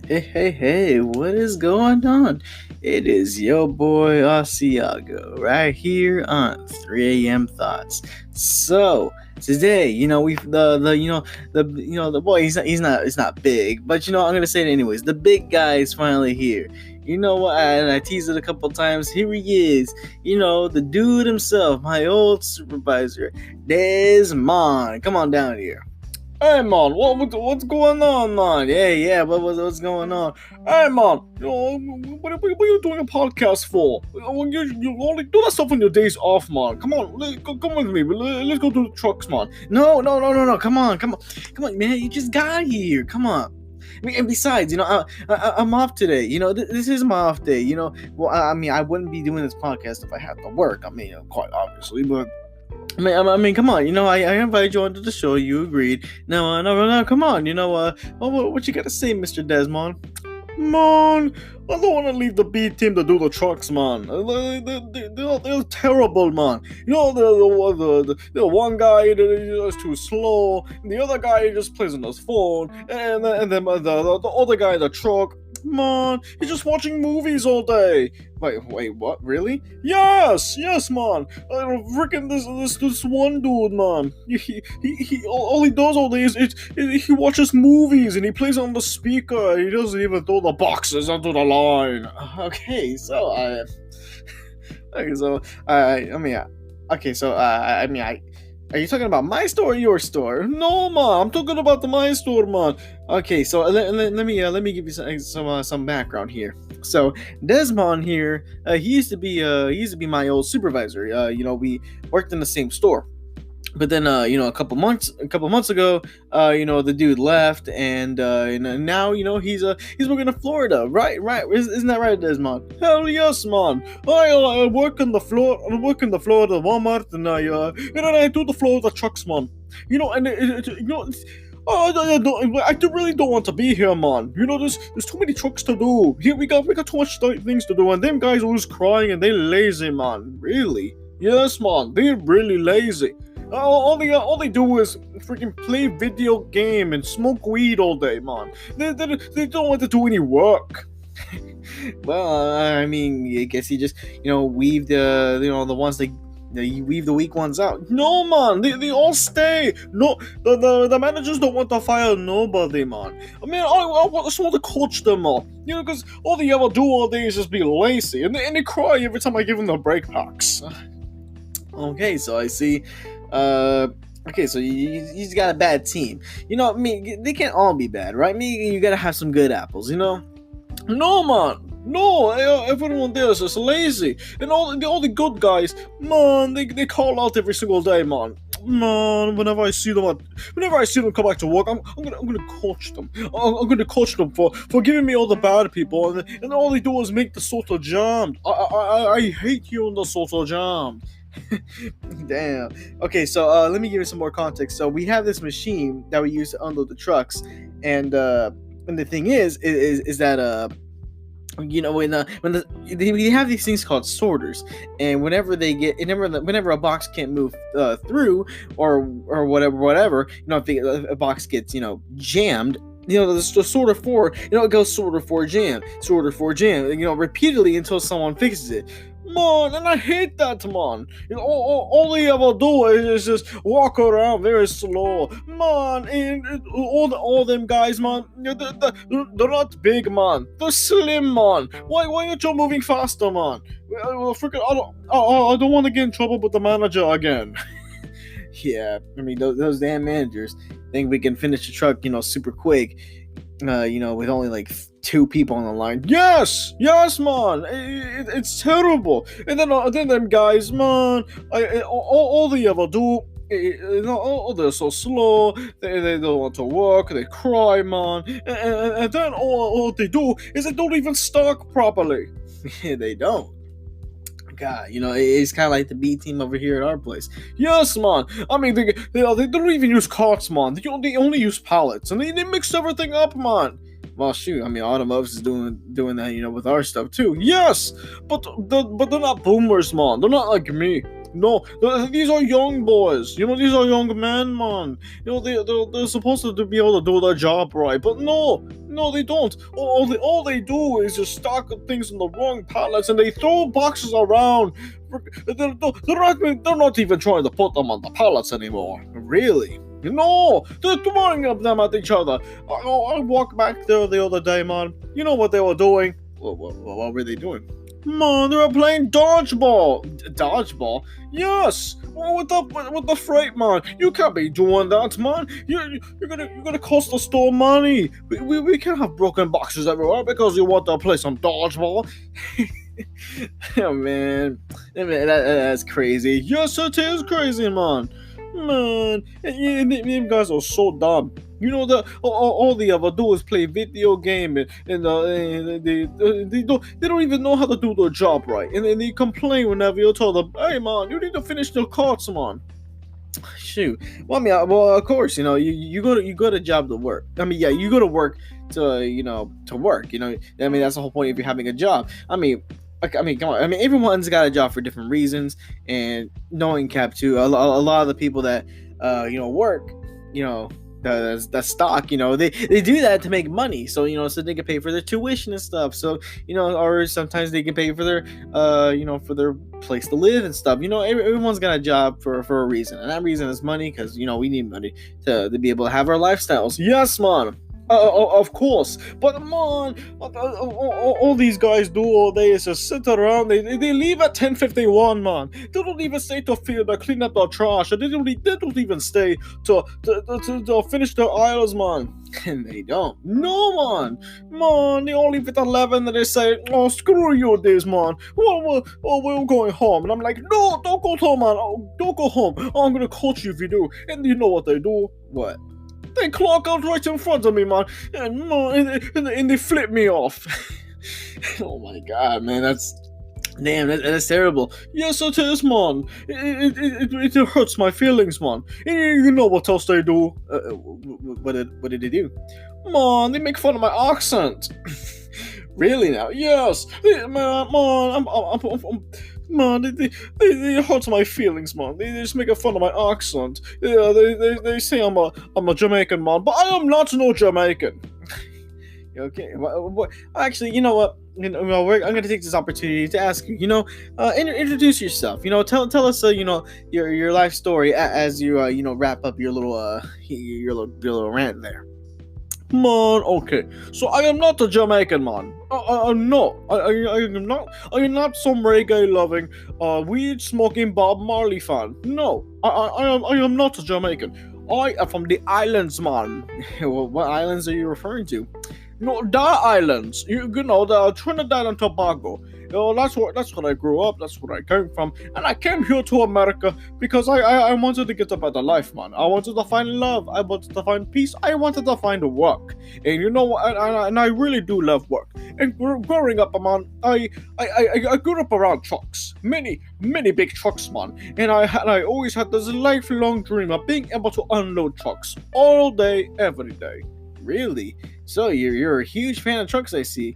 Hey, what is going on? It is your boy Asiago right here on 3 a.m. Thoughts. So today, we've the boy he's not big, but I'm gonna say it anyways. The big guy is finally here. You know what? I teased it a couple times. Here he is. The dude himself, my old supervisor, Dez Mon. Come on down here. Hey man, what's going on, man? Yeah, what's going on? Hey man, what are you doing a podcast for? You only do that stuff on your days off, man. Come on, come with me. Let's go to the trucks, man. No. Come on, man. You just got here. Come on. And besides, I'm off today. This is my off day. Well, I wouldn't be doing this podcast if I had to work. Quite obviously, but. Come on. I invited you onto the show. You agreed. No, come on. What you got to say, Mr. Dez Mon? Man, I don't want to leave the B team to do the trucks, man. They're terrible, man. The one guy is too slow, and the other guy just plays on his phone, and then the other guy in the truck. Man, he's just watching movies all day. Wait, what? Really? Yes, man. Freaking this one dude, man. He all he does all day is he watches movies and he plays on the speaker. He doesn't even throw the boxes onto the line. Okay, so are you talking about my store or your store? No, man, I'm talking about my store, man. Okay, so let me give you some background here. So Dez Mon here, he used to be my old supervisor. We worked in the same store. But then, a couple months ago, the dude left, and now, he's working in Florida, right? Isn't that right, Dez Mon? Hell yes, man. I work in the Florida Walmart, and I do the Florida trucks, man. I really don't want to be here, man. There's too many trucks to do. Here we got too much things to do, and them guys always crying, and they lazy, man. Really? Yes, man. They're really lazy. All they do is freaking play video game and smoke weed all day, man. They don't want to do any work. Well, I guess you just weave the ones you weave the weak ones out. No, man, they all stay. No, the managers don't want to fire nobody, man. I just want to coach them all. Because all they ever do all day is just be lazy, and they cry every time I give them the break packs. Okay, so I see. Okay, so you got a bad team. They can't all be bad, right? You gotta have some good apples, No, man. No, everyone there is just lazy. And all the good guys, man, they call out every single day, man. Man, whenever I see them come back to work, I'm gonna coach them. I'm gonna coach them for giving me all the bad people, and all they do is make the soda jammed. I hate you in the soda jammed. Damn. Okay, so let me give you some more context. So we have this machine that we use to unload the trucks, and the thing is that when they have these things called sorters, and whenever a box can't move through or whatever, if a box gets jammed. The sorter 4, it goes sorter 4 jam, repeatedly until someone fixes it. Man, and I hate that, man. All they ever do is just walk around very slow, man. And all them guys, man, they're not big, man. They're slim, man. Why aren't you moving faster, man? Freaking, I don't want to get in trouble with the manager again. Yeah, those damn managers think we can finish the truck, super quick. With only like 2 people on the line. Yes, man. It's terrible. And then them guys, man. All they ever do. They're so slow. They don't want to work. They cry, man. And then all they do is they don't even stock properly. They don't. God, it's kind of like the B team over here at our place. Yes, man. They don't even use carts, man. They only use pallets, and they mix everything up, man. Well, shoot, Automotives is doing that, with our stuff too. Yes, but they're not boomers, man. They're not like me. No, these are young boys. You know, these are young men, man. You know, they're supposed to be able to do their job right, but no, they don't. All they do is just stock up things in the wrong pallets and they throw boxes around. They're not even trying to put them on the pallets anymore. Really? No, they're throwing them at each other. I walked back there the other day, man. You know what they were doing? What were they doing? Man, they were playing dodgeball. Dodgeball? Yes. Well, with the freight, man. You can't be doing that, man. You're gonna cost the store money. We can't have broken boxes everywhere because you want to play some dodgeball. Oh man, that's crazy. Yes, it is crazy, man. Man, you guys are so dumb. You know that all they ever do is play video game, and they don't even know how to do their job right, and then they complain whenever you tell them, "Hey man, you need to finish your cards, man." Shoot. Well, I mean, of course, you know, you go to job to work. I mean, yeah, you go to work to work. You know, I mean, that's the whole point if you're having a job. I mean, come on. I mean, everyone's got a job for different reasons, and knowing Cap too, a lot of the people that work, the stock, they do that to make money, so so they can pay for their tuition and stuff, so or sometimes they can pay for their for their place to live and stuff. Everyone's got a job for a reason, and that reason is money, because we need money to be able to have our lifestyles. Yes, man. Of course, but man, all these guys do all day is just sit around. They leave at 10:51, man. They don't even stay to field to clean up their trash. They don't even stay to finish their aisles, man. And they don't. No, man, they all leave at 11 and they say, "Oh, screw you, Dez Mon. We're going home." And I'm like, "No, don't go home, man. Don't go home. I'm gonna coach you if you do." And you know what they do? What? They clock out right in front of me, man, and they flip me off. Oh my god, man, that's terrible. Yes, it is, man. It hurts my feelings, man. You know what else they do? What did they do? Man, they make fun of my accent. Really now? Yes, man. Man, they hurt my feelings, man. They just make fun of my accent. Yeah, they say I'm a Jamaican, man, but I am not no Jamaican. Okay, well, actually, you know what? I'm gonna take this opportunity to ask you. Introduce yourself. Tell us, your life story as you wrap up your little rant there. Man, okay. So I am not a Jamaican, man. I'm not. I am not. I am not some reggae-loving, weed-smoking Bob Marley fan. No, I am not a Jamaican. I am from the islands, man. What islands are you referring to? No, the islands. You know, the Trinidad and Tobago. That's what I grew up. That's where I came from, and I came here to America because I wanted to get a better life, man. I wanted to find love. I wanted to find peace. I wanted to find work, and and I really do love work. And growing up, man, I grew up around trucks, many big trucks, man. And I always had this lifelong dream of being able to unload trucks all day, every day. Really? So you're a huge fan of trucks, I see.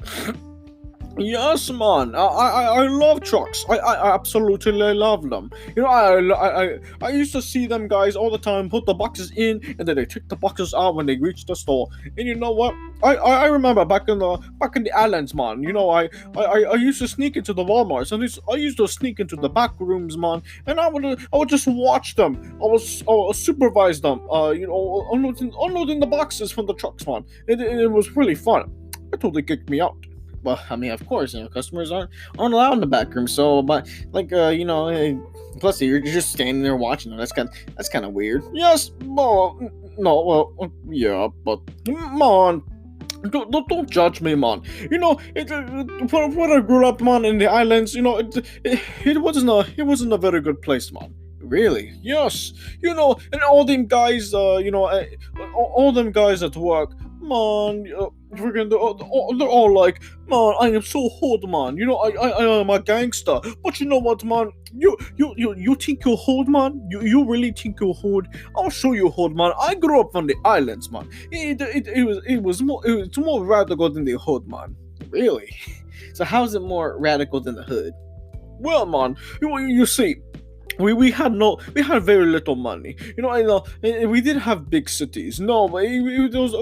Yes, man. I love trucks. I absolutely love them. I used to see them guys all the time put the boxes in, and then they take the boxes out when they reach the store. And you know what? I remember back in the islands, man. I used to sneak into the Walmarts, and I used to sneak into the back rooms, man. And I would just watch them. I would supervise them. Unloading the boxes from the trucks, man. It was really fun. Until they kicked me out. Well, I mean, of course, customers aren't allowed in the back room. So, but plus you're just standing there watching them. That's kind of weird. Yes, well, no, well, yeah, but man, don't judge me, man. When I grew up, man, in the islands, it wasn't a very good place, man. Really? Yes. And all them guys, all them guys at work, man, they're all like, "Man, I am so hood, man. I am a gangster." But you know what, man? You think you're hood, man? You really think you're hood? I'll show you hood, man. I grew up on the islands, man. It's more radical than the hood, man. Really? So how's it more radical than the hood? Well, man, you see, we had very little money. We didn't have big cities. No, but it was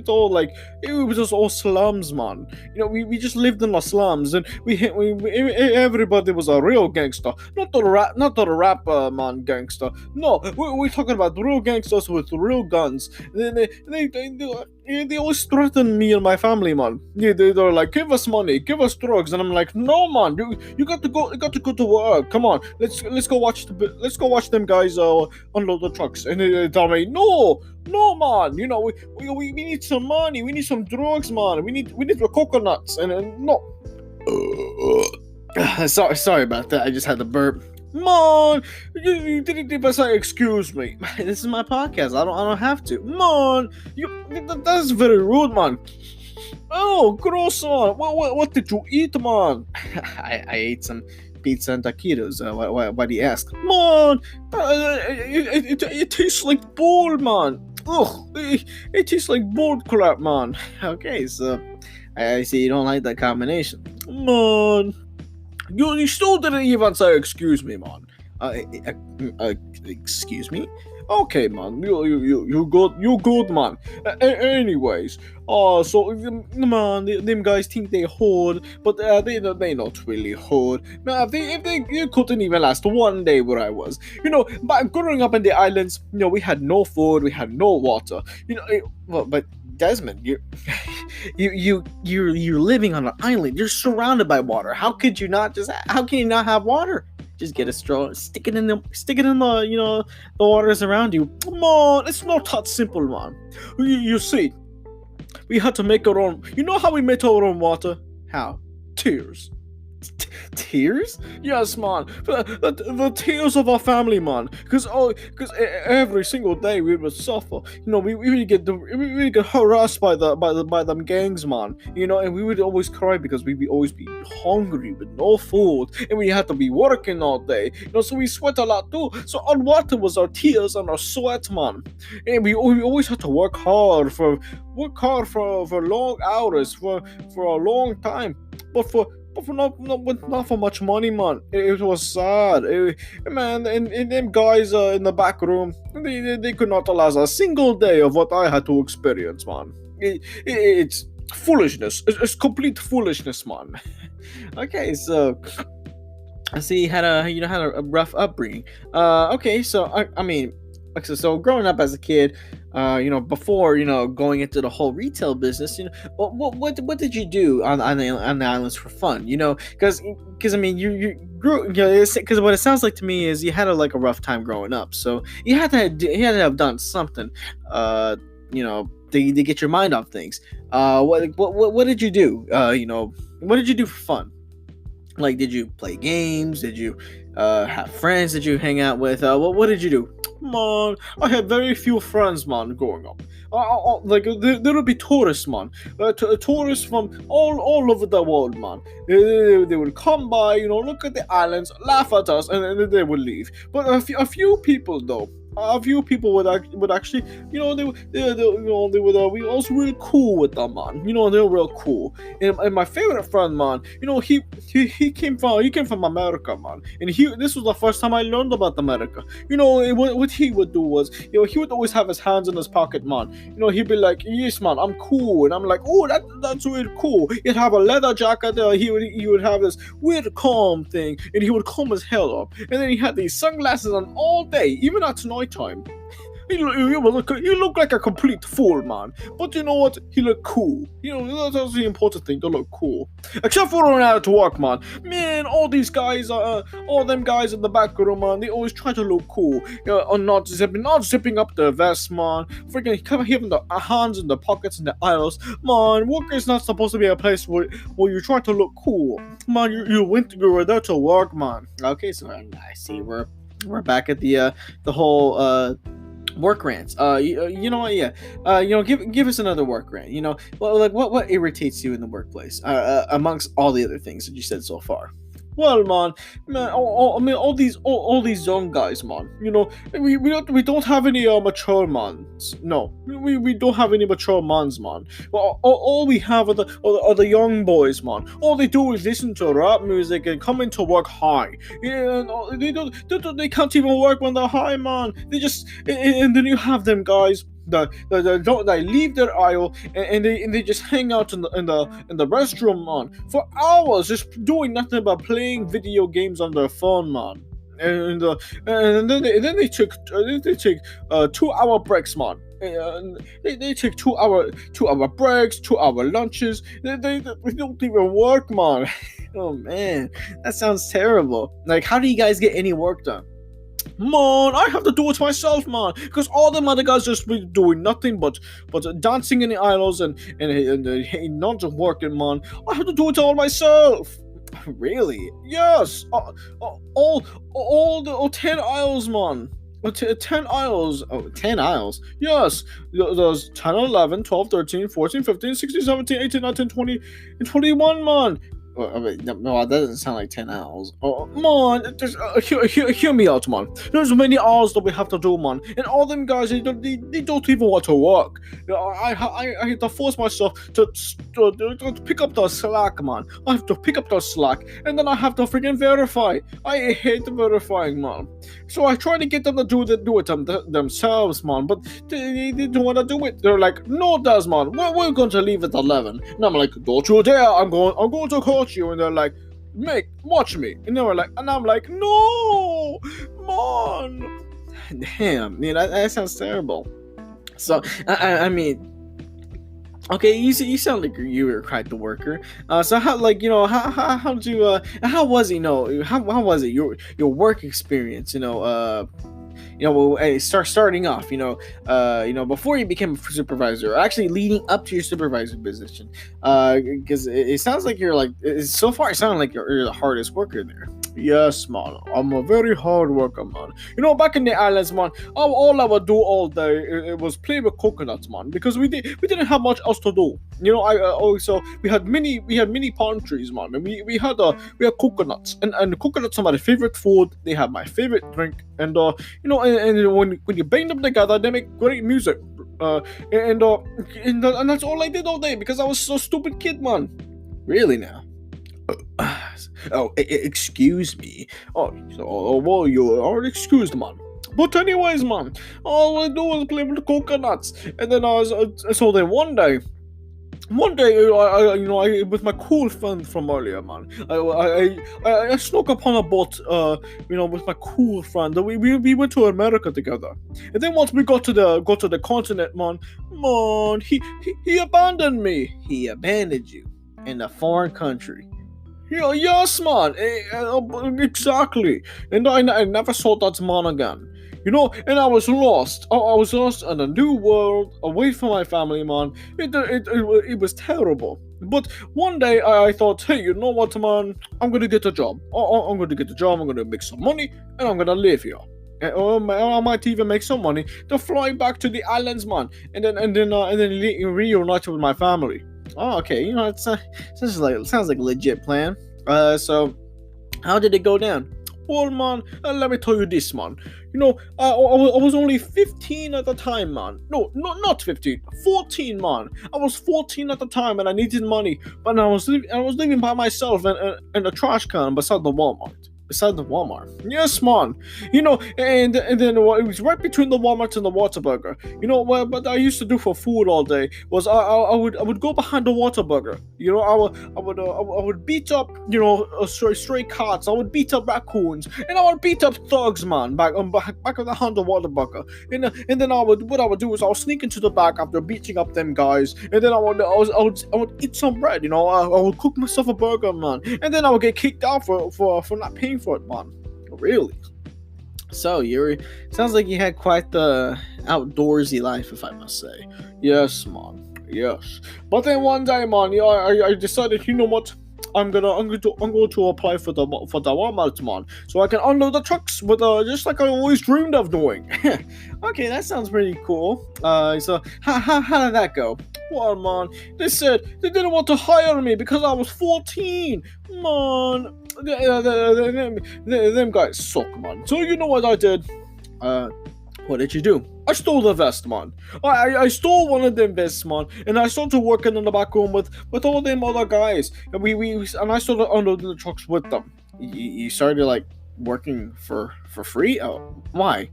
all like it was just all slums, man. We just lived in the slums, and everybody was a real gangster, not the rapper man gangster. No, we're talking about real gangsters with real guns. They always threaten me and my family, man. They're like, give us money, give us drugs, and I'm like, no, man, you got to go to work. Come on, let's go watch them guys unload the trucks. And they tell me, no, man, we need some money, we need some drugs, man. We need the coconuts, and no. Sorry about that. I just had to burp. Mon, you didn't even say excuse me. This is my podcast. I don't have to. Mon, that's very rude, man. Oh, gross, man. What did you eat, man? I ate some pizza and taquitos. Why do you ask? Man, it tastes like boiled, man. Ugh, it tastes like boiled crap, man. Okay, so I see you don't like that combination. Man. You still didn't even say excuse me, man. Excuse me? Okay, man. You good, man. Anyways, so man, them guys think they hoard, but they not really hoard. Man, if they couldn't even last one day where I was. But growing up in the islands, we had no food, we had no water. But Desmond, you're living on an island. You're surrounded by water. How can you not have water? Just get a straw, stick it in the the waters around you. Come on, it's not that simple, man. You see, we had to make our own. You know how we made our own water? How? Tears. Tears? Yes, man. The tears of our family, man. Because every single day we would suffer. We would get harassed by them gangs, man. And we would always cry because we would always be hungry with no food, and we had to be working all day. So we sweat a lot too. So our water was our tears and our sweat, man. And we always had to work hard for long hours for a long time, but for not for much money, man. It was sad, man. And them guys in the back room, they could not last a single day of what I had to experience, man. It's foolishness. It's complete foolishness, man. Okay, so I see you had a rough upbringing. Okay, so I mean. So growing up as a kid, before going into the whole retail business, what did you do on the islands for fun? Because I mean you grew, because what it sounds like to me is you had a rough time growing up, so you had to have done something, to get your mind off things. What did you do? What did you do for fun? Like, did you play games? Did you have friends that you hang out with? What did you do? Man, I had very few friends, man, growing up. There would be tourists, man. Tourists from all over the world, man. They would come by, look at the islands, laugh at us, and then they would leave. But a few people, though. A few people would actually, they would be also really cool with them, man. They're real cool. And my favorite friend, man, he came from America, man. And this was the first time I learned about America. What he would do was, he would always have his hands in his pocket, man. He'd be like, yes, man, I'm cool. And I'm like, oh, that's really cool. He'd have a leather jacket. He would have this weird comb thing, and he would comb his hair up. And then he had these sunglasses on all day, even at night time. You look like a complete fool, man. But you know what? He looked cool. That's the important thing, to look cool. Except for when I had to work, man. Man, all these guys, all them guys in the back room, man, they always try to look cool. Not zipping up their vests, man. Freaking having the hands in the pockets and the aisles. Man, work is not supposed to be a place where you try to look cool. Man, you were there to work, man. Okay, so I see we're back at the whole work rants. You know what? Yeah. Give us another work rant. What irritates you in the workplace? Amongst all the other things that you said so far. Well, man, I mean, all these young guys, man. We don't have any mature mans. No, we don't have any mature mans, man. Well, all we have are the young boys, man. All they do is listen to rap music and come into work high. Yeah, and they can't even work when they're high, man. And then you have them guys they leave their aisle and they just hang out in the restroom, man, for hours, just doing nothing but playing video games on their phone, man. And then they take 2 hour breaks, man. And they take 2 hour breaks, 2 hour lunches. They don't even work, man. Oh man, that sounds terrible. Like, how do you guys get any work done? Man, I have to do it myself, man, because all them other guys just be doing nothing but dancing in the aisles and not just working, man. I have to do it all myself. Really? Yes. All the 10 aisles, man. 10 aisles. Oh, 10 aisles. Yes. There's 10, 11, 12, 13, 14, 15, 16, 17, 18, 19, 20, and 21, man. I mean, no, that doesn't sound like 10 hours. Oh, man, hear me out, man. There's many hours that we have to do, man. And all them guys, they don't even want to work. I have to force myself to pick up the slack, man. I have to pick up the slack, and then I have to freaking verify. I hate verifying, man. So I try to get them to do it themselves, man. But they don't want to do it. They're like, no, Dez, man, we're going to leave at 11. And I'm like, don't you dare. I'm going to call you. And they're like, mate, watch me. And I'm like, no, man. Damn, man, that sounds terrible. So I mean, okay, you sound like you were quite the worker. So how, like, how did you how was it, how was it your work experience? Starting off, before you became a supervisor, or actually leading up to your supervisor position, because it sounds like so far it sounds like you're the hardest worker there. Yes, man, I'm a very hard worker, man. Back in the islands, man, all I would do all day it was play with coconuts, man, because we didn't have much else to do. Also we had many palm trees, man, and we had coconuts, and coconuts are my favorite food. They have my favorite drink, and and when you bang them together, they make great music. And that's all I did all day because I was so stupid kid, man. Really now? Excuse me. Well, you are excused, man. But anyways, man, all I do was play with the coconuts, and then so then one day, I with my cool friend from earlier, man, I snuck upon a boat, with my cool friend. We went to America together, and then once we got to the continent, man, he abandoned me. He abandoned you in a foreign country. Yeah, yes, man, exactly. And I never saw that man again. And I was lost. I was lost in a new world, away from my family, man. It was terrible. But one day I thought, hey, you know what, man? I'm gonna get a job. I'm gonna get a job. I'm gonna make some money, and I'm gonna live here. And I might even make some money to fly back to the islands, man, and then reunite with my family. Oh, okay. It sounds like a legit plan. So how did it go down? Well, man, let me tell you this, man. I was only 15 at the time, man. No, not 15, 14, man. I was 14 at the time, and I needed money. But I was living by myself in a trash can beside the Walmart. Yes, man. And then it was right between the Walmart and the Whataburger. What I used to do for food all day was I would go behind the Whataburger. I would beat up stray cats. I would beat up raccoons, and I would beat up thugs, man. Back behind the Whataburger. And then what I would do is I would sneak into the back after beating up them guys, and then I would eat some bread. I would cook myself a burger, man, and then I would get kicked out for not paying for it, man. Really? So sounds like you had quite the outdoorsy life, if I must say. Yes, man. Yes. But then one day, man, I decided, you know what? I'm going to apply for the Walmart, man, so I can unload the trucks with just like I always dreamed of doing. Okay, that sounds pretty cool. So how did that go? Well, man, they said they didn't want to hire me because I was 14. Man, Them guys suck, man. So you know what I did? What did you do? I stole the vest, man. I stole one of them vests, man, and I started working in the back room with all them other guys, and and I started unloading the trucks with them. You started like working for free? Oh, why?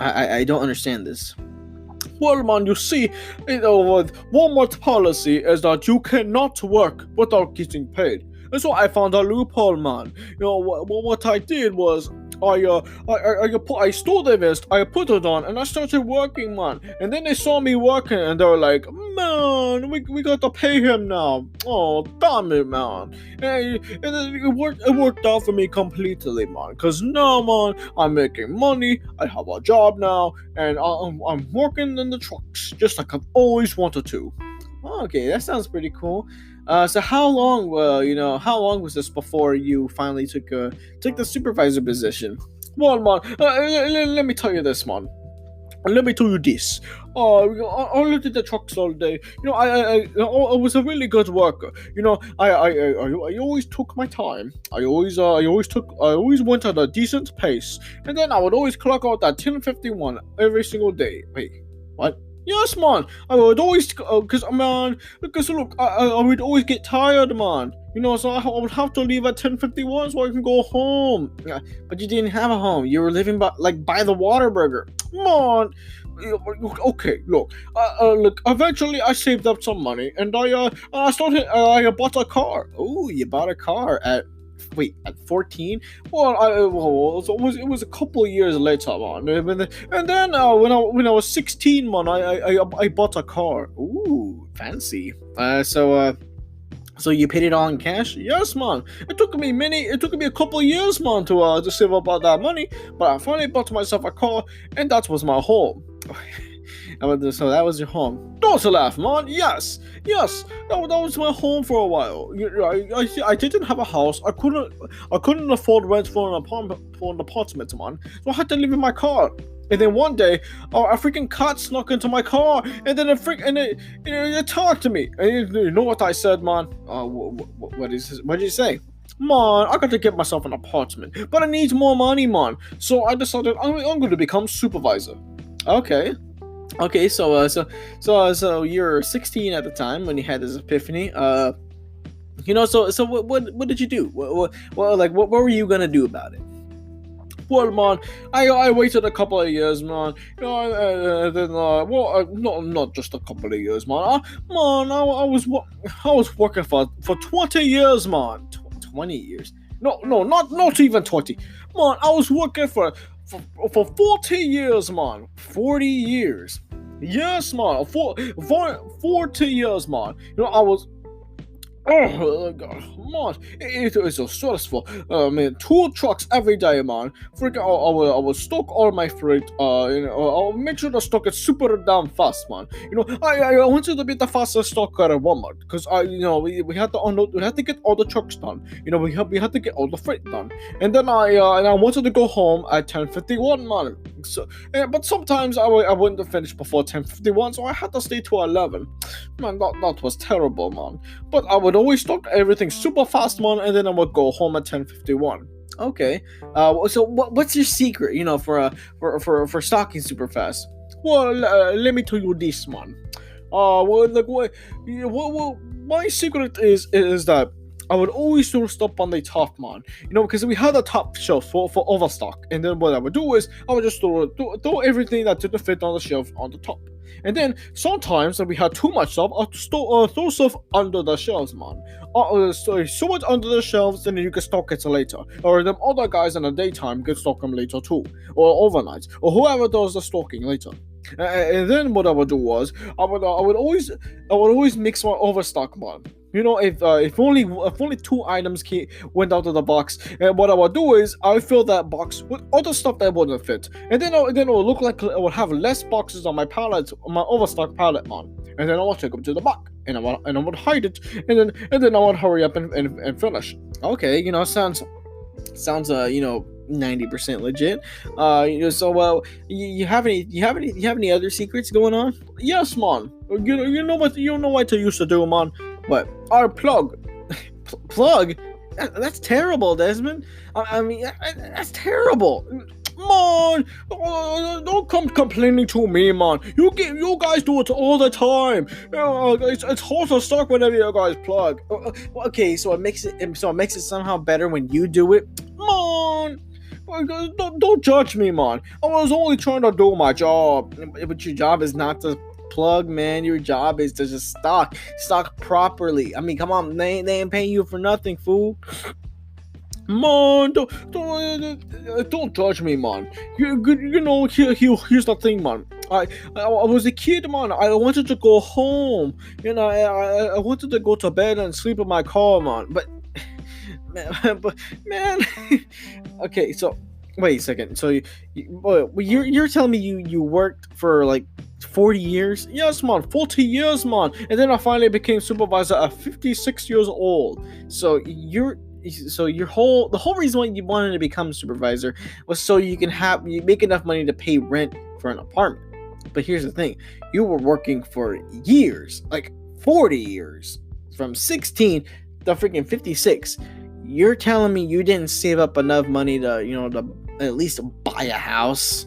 I don't understand this. Well, man, you see, with Walmart's policy is that you cannot work without getting paid. And so I found a loophole, man. What I did was I stole the vest, I put it on, and I started working, man. And then they saw me working, and they were like, man, we got to pay him now. Oh, damn it, man. And it worked out for me completely, man. Cause now, man, I'm making money, I have a job now, and I'm working in the trucks, just like I've always wanted to. Okay, that sounds pretty cool. So how long was this before you finally took the supervisor position? Well, man, let me tell you this, man. Let me tell you this. I looked at the trucks all day. I was a really good worker. I always took my time. I always went at a decent pace, and then I would always clock out at 10:51 every single day. Wait, what? Yes, man. I would always, because look, I would always get tired, man. So I would have to leave at 10:51 so I can go home. Yeah, but you didn't have a home. You were living by the Waterburger. Come on. Okay, look. Eventually I saved up some money and I bought a car. Oh, you bought a car at 14? Well, it was a couple of years later, man. And then when I was 16, man, I bought a car. Ooh, fancy. So you paid it all in cash? Yes, man. It took me a couple of years, man, to save up all that money, but I finally bought myself a car, and that was my home. So that was your home. Don't laugh, man. Yes, that was my home for a while. I didn't have a house. I couldn't afford rent for an apartment, man. So I had to live in my car. And then one day, a freaking cat snuck into my car, and then it talked to me. And you know what I said, man? What did you say? Man, I got to get myself an apartment, but I need more money, man. So I decided I'm going to become supervisor. Okay, so you're 16 at the time when you had this epiphany. So what did you do? What were you gonna do about it? Well, man, I waited a couple of years, man. Not just a couple of years, man. I was working for 20 years, man. 20 years? No, not even 20. Man, I was working for 40 years, man. 40 years. Yes, man. 40 years, man. I was. Oh God, man, it is so stressful. Man, 2 trucks every day, man. Freaking, I will stock all my freight. I'll make sure the stock is super damn fast, man. I wanted to be the fastest stocker at Walmart because we had to unload, we had to get all the trucks done. We had to get all the freight done, and then I wanted to go home at 10:51, man. So, but sometimes I wouldn't finish before 10:51, so I had to stay till 11. Man, that was terrible, man. But I would always stock everything super fast, man, and then I would go home at 10:51. Okay. So what's your secret? For stocking super fast. Well, let me tell you this, man. My secret is that I would always store stuff on the top, man. Because we had a top shelf for overstock, and then what I would do is I would just throw everything that didn't fit on the shelf on the top. And then sometimes when we had too much stuff, I'd throw stuff under the shelves, man. So much under the shelves, and then you can stock it later. Or them other guys in the daytime can stock them later too, or overnight, or whoever does the stocking later. And then what I would do was I would always mix my overstock, man. If only 2 items went out of the box, and what I would do is I would fill that box with other stuff that wouldn't fit, and then it would look like I would have less boxes on my pallet, on my overstock pallet, man. And then I would take them to the back, and I would hide it, and then I would hurry up and finish. Okay, sounds 90% legit. You have any other secrets going on? Yes, man. You know what I used to do, man. But our plug. Plug? That's terrible, Desmond. I mean, that's terrible. Man, don't come complaining to me, man. You guys do it all the time. It's hard to suck whenever you guys plug. Okay, so it makes it somehow better when you do it, man. Don't judge me, man. I was only trying to do my job, but your job is not to plug, man. Your job is to just stock properly. I mean, come on, they ain't paying you for nothing, fool. Man, don't judge me, man. You know, here's the thing, man. I was a kid, man. I wanted to go home. You know, I wanted to go to bed and sleep in my car, man. But man, okay. So wait a second. So you're telling me you worked for like 40 years? Yes, man, 40 years, man. And then I finally became supervisor at 56 years old. So the whole reason why you wanted to become supervisor was so you make enough money to pay rent for an apartment. But here's the thing, you were working for years, like 40 years, from 16 to freaking 56. You're telling me you didn't save up enough money to at least buy a house,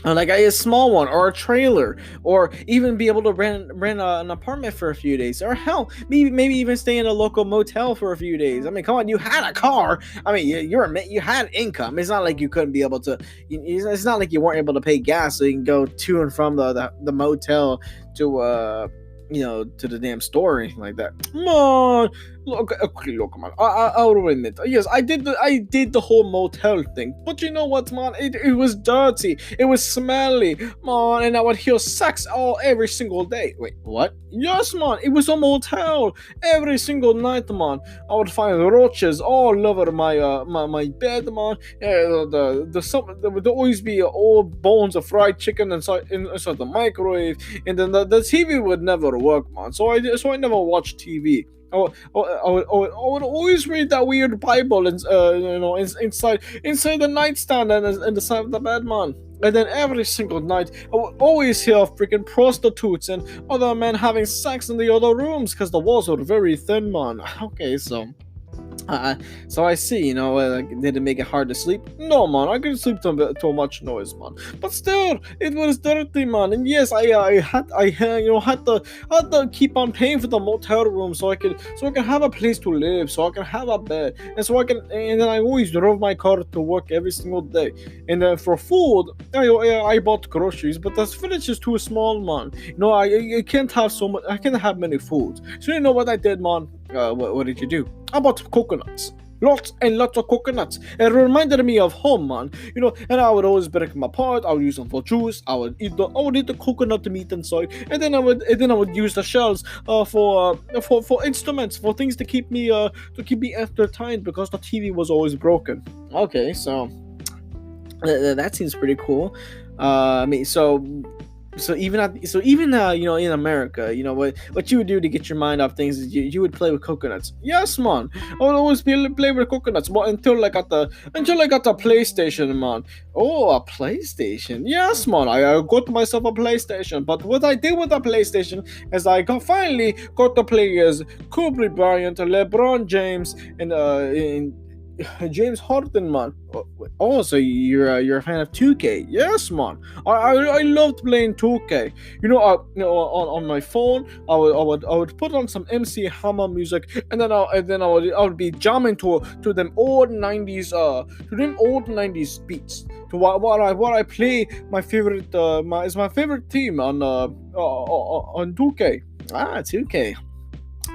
or like a small one, or a trailer, or even be able to rent an apartment for a few days, or hell, maybe even stay in a local motel for a few days. I mean, come on, you had a car. I mean, you had income. It's not like you couldn't be able to. It's not like you weren't able to pay gas so you can go to and from the motel to the damn store or anything like that. Come on, look, man. I'll admit, yes, I did the whole motel thing, but you know what, man? It was dirty, it was smelly, man, and I would hear sex every single day. Wait, what? Yes, man, it was a motel. Every single night, man, I would find roaches all over my bed, man. There would always be old bones of fried chicken inside the microwave, and then the TV would never work, man. So I never watched TV. I would always read that weird Bible, inside the nightstand and the side of the bed, man. And then every single night, I would always hear freaking prostitutes and other men having sex in the other rooms because the walls were very thin, man. Okay, so I see, did it make it hard to sleep? No, man, I couldn't sleep too much noise, man. But still, it was dirty, man. And yes, I had to keep on paying for the motel room so I can have a place to live, so I can have a bed, and then I always drove my car to work every single day. And then for food, I bought groceries, but the fridge is too small, man. I can't have so much. I can't have many foods. So you know what I did, man? What did you do? I bought coconuts. Lots and lots of coconuts. It reminded me of home, man. And I would always break them apart. I would use them for juice. I would eat the coconut meat inside, and then I would use the shells for instruments, for things to keep me entertained because the TV was always broken. Okay, so that seems pretty cool. So even in America, what you would do to get your mind off things is you would play with coconuts. Yes, man. I would always play with coconuts, but until I got the PlayStation, man. Oh, a PlayStation. Yes, man. I got myself a PlayStation. But what I did with the PlayStation is I finally got to play as Kobe Bryant, LeBron James, and James Harden, man. Oh, so you're a fan of 2K? Yes, man. I loved playing 2K. On my phone, I would put on some MC Hammer music, and then I would be jamming to them old 90s beats. To what I play my favorite my favorite team on 2K. 2K.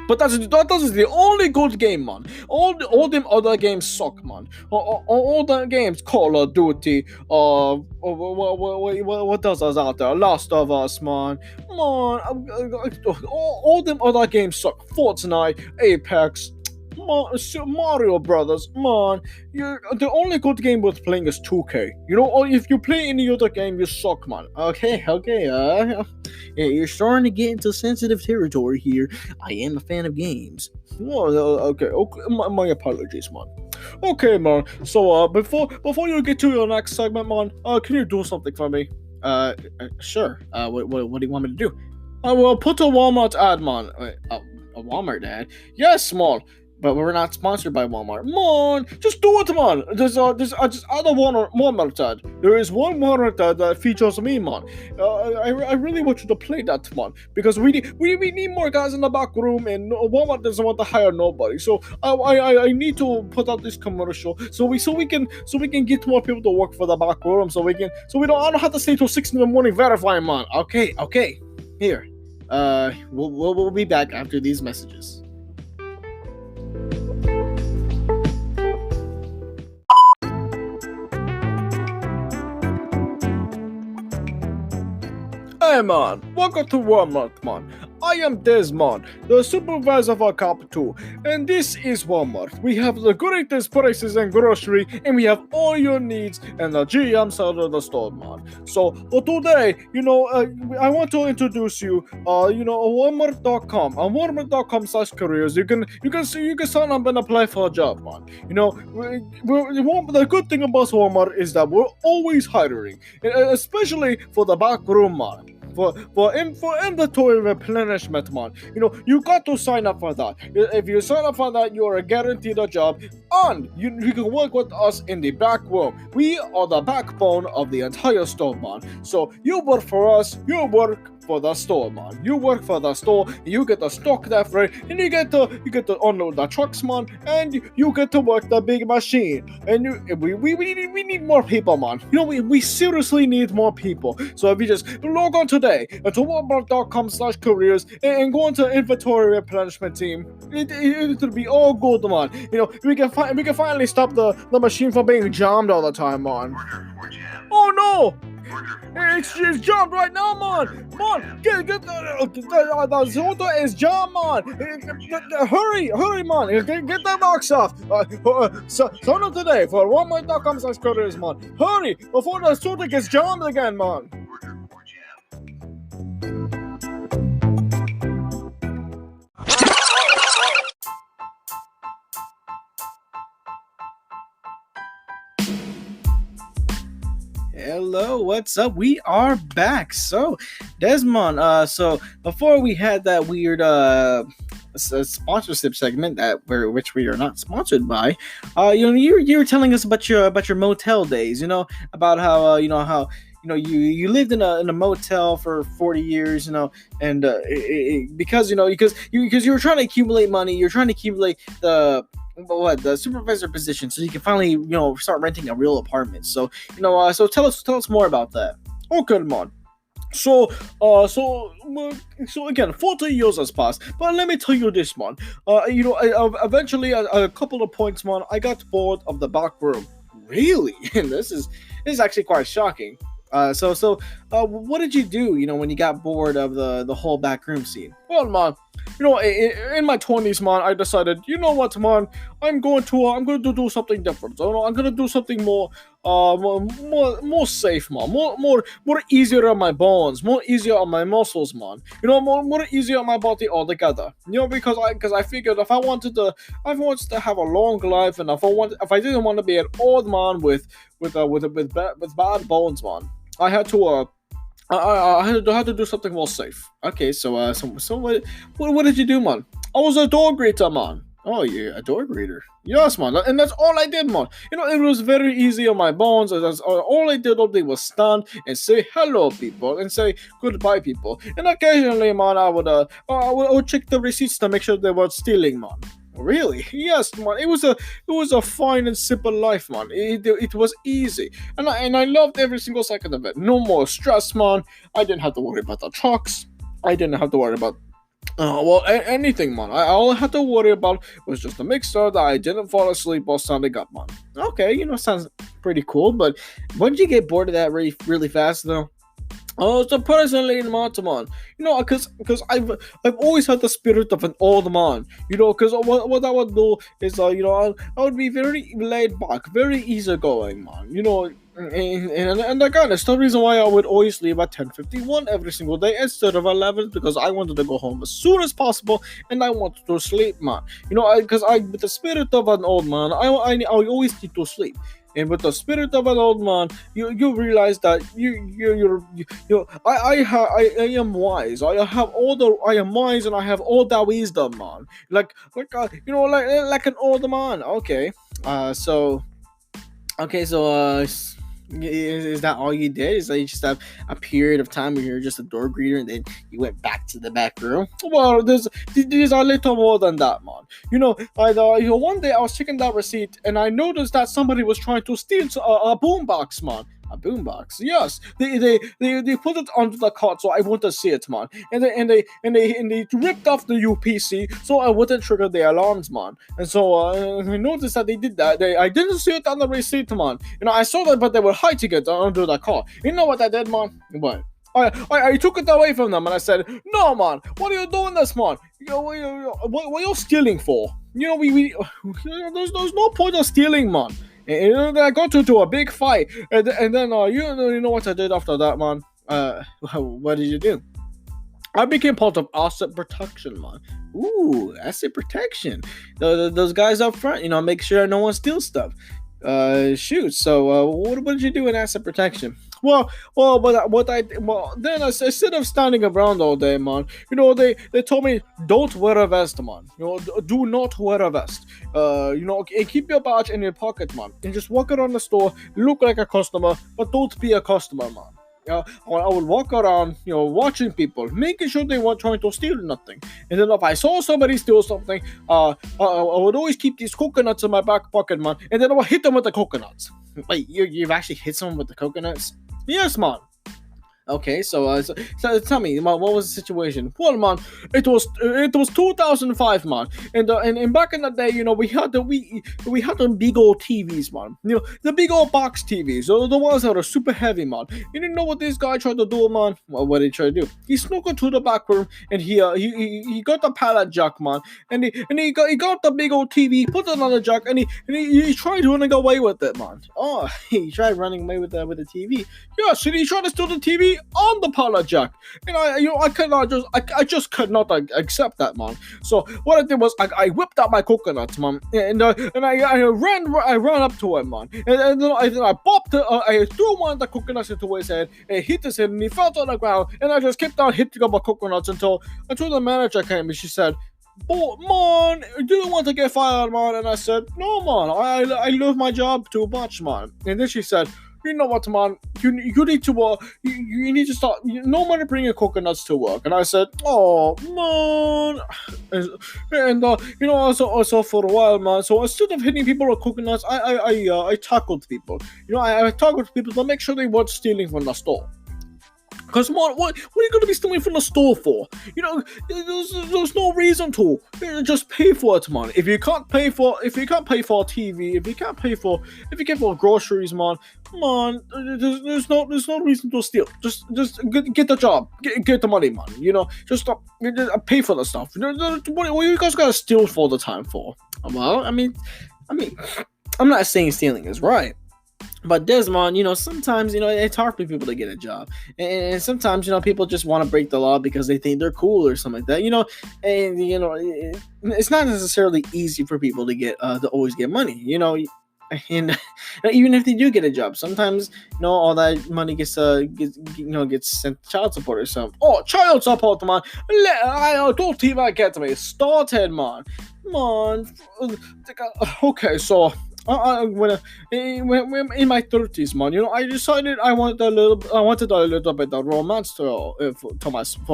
But that is the only good game, man. All them other games suck, man. All the games, Call of Duty, what else is out there? Last of Us, man. All them other games suck. Fortnite, Apex, Mario Brothers, man. The only good game worth playing is 2K. If you play any other game, you suck, man. Okay. You're starting to get into sensitive territory here. I am a fan of games. Okay. My apologies, man. Okay, man. So before you get to your next segment, man, can you do something for me? Sure. What do you want me to do? I will put a Walmart ad, man. A Walmart ad? Yes, man. But we're not sponsored by Walmart. Mon, just do it, man. There's just other Walmart ad. There is one Walmart ad that features me, man. I really want you to play that, man, because we need more guys in the back room, and Walmart doesn't want to hire nobody. So I need to put out this commercial so we can get more people to work for the back room, so we don't have to stay till 6 in the morning verifying, man. Okay. Here, we'll be back after these messages. Hey man, welcome to Walmart, man. I am Dez Mon, the supervisor for Cop 2, and this is Walmart. We have the greatest prices in grocery, and we have all your needs in the GM side of the store, man. So for today, I want to introduce you, Walmart.com. On Walmart.com/careers, you can sign up and apply for a job, man. The good thing about Walmart is that we're always hiring, especially for the back room, man. For inventory replenishment, man. You got to sign up for that. If you sign up for that, you are guaranteed a job, and you can work with us in the back room. We are the backbone of the entire store, man. So you work for us, you work for the store, man. You work for the store, you get to stock that freight, and you get to unload the trucks, man, and you get to work the big machine. And we need more people, man. We seriously need more people. So if you just log on today to Walmart.com/careers and go into inventory replenishment team, it'll be all good, man. We can finally stop the machine from being jammed all the time, man. Oh no! It's jammed right now, man! Get the Zota is jammed, man! Hurry, man! Get that box off! Sign up today for Walmart.com/careers, man! Hurry! Before the Zota gets jammed again, man! Hello, what's up? We are back. So, Dez Mon, so before we had that weird sponsorship segment which we are not sponsored by, you were telling us about your motel days. About how you lived in a motel for 40 years, and because you were trying to accumulate money, you're trying to accumulate the supervisor position, so you can finally start renting a real apartment. So so tell us more about that. Okay, man. So again, 40 years has passed, but let me tell you this, man. Eventually, a couple of points, man, I got bored of the back room. Really? And this is actually quite shocking. So what did you do, when you got bored of the whole back room scene? Well, man, in my 20s, man, I decided, what, man, I'm going to do something different. I'm going to do something more safe, man, more easier on my bones, more easier on my muscles, man. More easier on my body altogether. Because I figured if I wanted to have a long life, and if I didn't want to be an old man with bad bones, man, I had to do something more safe. Okay, so what did you do, man? I was a dog greeter, man. Oh, yeah, a dog greeter. Yes, man, and that's all I did, man. It was very easy on my bones. All I did all day was stand and say hello, people, and say goodbye, people. And occasionally, man, I would check the receipts to make sure they weren't stealing, man. Really? Yes, man. It was a fine and simple life, man. It was easy, and I loved every single second of it. No more stress, man. I didn't have to worry about the trucks. I didn't have to worry about anything, man. All I had to worry about was just to make sure that I didn't fall asleep while standing up, man. Okay, sounds pretty cool, but wouldn't you get bored of that really, really fast, though? Oh, surprisingly, man, because I've always had the spirit of an old man, because what I would do is, I would be very laid back, very easygoing, man, and again, it's the reason why I would always leave at 10:51 every single day instead of 11, because I wanted to go home as soon as possible, and I wanted to sleep, man, because with the spirit of an old man, I always need to sleep. and with the spirit of an old man, you realize that I am wise. I am wise, and I have all that wisdom, man. Like an old man. Okay. So Okay, so is that all you did? Is that you just have a period of time where you're just a door greeter and then you went back to the back room? Well, there's a little more than that, man. One day I was checking that receipt and I noticed that somebody was trying to steal a boombox, man. A boombox, yes. They put it onto the cart so I wouldn't see it, man. And they ripped off the UPC so I wouldn't trigger the alarms, man. And so I noticed that they did that. I didn't see it on the receipt, man. I saw that, but they were hiding it under the car. You know what I did, man? What? I took it away from them and I said, "No, man, what are you doing this, man? What are you stealing for? There's no point of stealing, man." And I got into a big fight, and then you know what I did after that, man? What did you do? I became part of asset protection, man. Ooh, asset protection. Those guys up front, make sure no one steals stuff. Shoot. So, what did you do in asset protection? Then instead of standing around all day, man, they told me don't wear a vest, man. Do not wear a vest. And keep your badge in your pocket, man, and just walk around the store, look like a customer, but don't be a customer, man. I would walk around, watching people, making sure they weren't trying to steal nothing. And then if I saw somebody steal something, I would always keep these coconuts in my back pocket, man. And then I would hit them with the coconuts. Wait, you've actually hit someone with the coconuts? Yes, man. Okay, so tell me, man, what was the situation? Well, man, it was 2005, man, and back in the day, we had the big old TVs, man. The big old box TVs, the ones that are super heavy, man. You didn't know what this guy tried to do, man. Well, what did he try to do? He snuck into the back room and he got the pallet jack, man, and he got the big old TV, put it on the jack, and he tried running away with it, man. Oh, he tried running away with the TV. Yes, and he tried to steal the TV on the pallet jack, and I just could not accept that, man. So what I did was I whipped out my coconuts, man, and I ran up to him, man, and then I bopped it, I threw one of the coconuts into his head, and hit his head, and he fell to the ground, and I just kept on hitting up my coconuts until the manager came and she said, "Oh, man, do you want to get fired, man?" And I said, "No, man, I love my job too much, man." And then she said, "You know what, man? You need to you need to start. No money bringing coconuts to work." And I said, "Oh, man," and also for a while, man. So instead of hitting people with coconuts, I tackled people. I tackled people to make sure they weren't stealing from the store. Because what are you going to be stealing from the store for? There's no reason to. Just pay for it, man. If you can't pay for a TV, if you can't pay for groceries, man, there's no reason to steal. Just get the job, get the money, man. Just pay for the stuff. What you guys gotta steal for the time for? Well, I mean, I'm not saying stealing is right. But Dez Mon, sometimes, it's hard for people to get a job. And sometimes, people just want to break the law because they think they're cool or something like that, and, it's not necessarily easy for people to always get money, and even if they do get a job, sometimes, all that money gets sent to child support or something. Oh, child support, man. Don't even get me started, man. Okay, so when in my 30s, man, I decided I wanted a little bit of romance for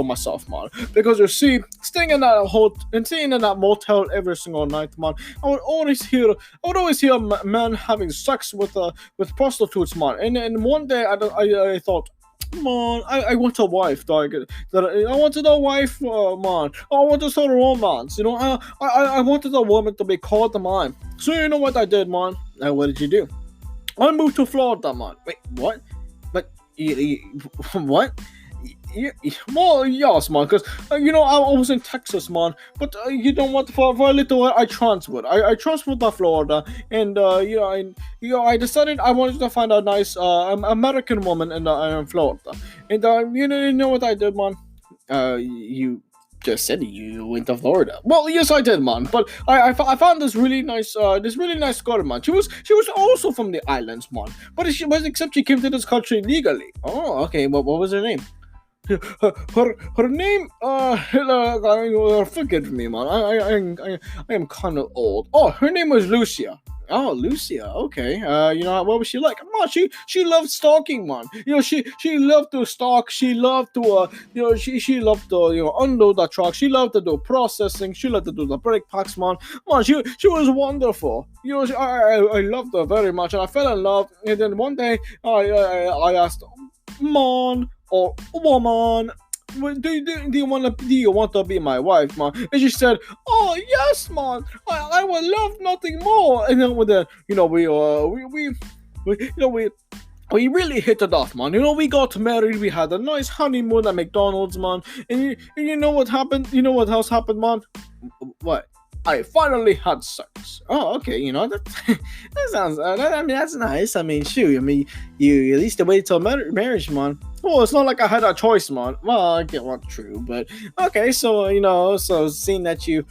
myself, man. Because you see, staying in that motel every single night, man, I would always hear men having sex with prostitutes, man. And one day I thought, man, I want a wife, dog. I wanted a wife, man. I wanted some romance, I wanted a woman to be called mine. So you know what I did, man? What did you do? I moved to Florida, man. Wait, what? But what? Well, yes, man, because I was in Texas, man, but you know what, for a little while I transferred. I transferred to Florida, and I decided I wanted to find a nice American woman in Florida, and you know what I did, man? just said you went to Florida. Well, yes, I did, man. But I found this really nice girl, man. She was also from the islands, man. But except she came to this country legally. Oh, okay. What was her name? Her name, forgive me, man. I am kind of old. Oh, her name was Lucia. Oh, Lucia. Okay. What was she like? Man, she loved stalking, man. She loved to stalk. She loved to, she loved to, unload the truck. She loved to do processing. She loved to do the brake packs, man. Man, she was wonderful. I loved her very much, and I fell in love. And then one day, I asked, man or woman, do you want to be my wife, man? And she said, oh yes, man, I would love nothing more. And then we really hit it off, man. We got married. We had a nice honeymoon at McDonald's, man. And you know what happened? You know what else happened, man? What? I finally had sex. Oh, okay. That sounds. That's nice. Shoot. You at least wait till marriage, man. Well, it's not like I had a choice, man. Well, I get what's true, but okay. So so seeing that you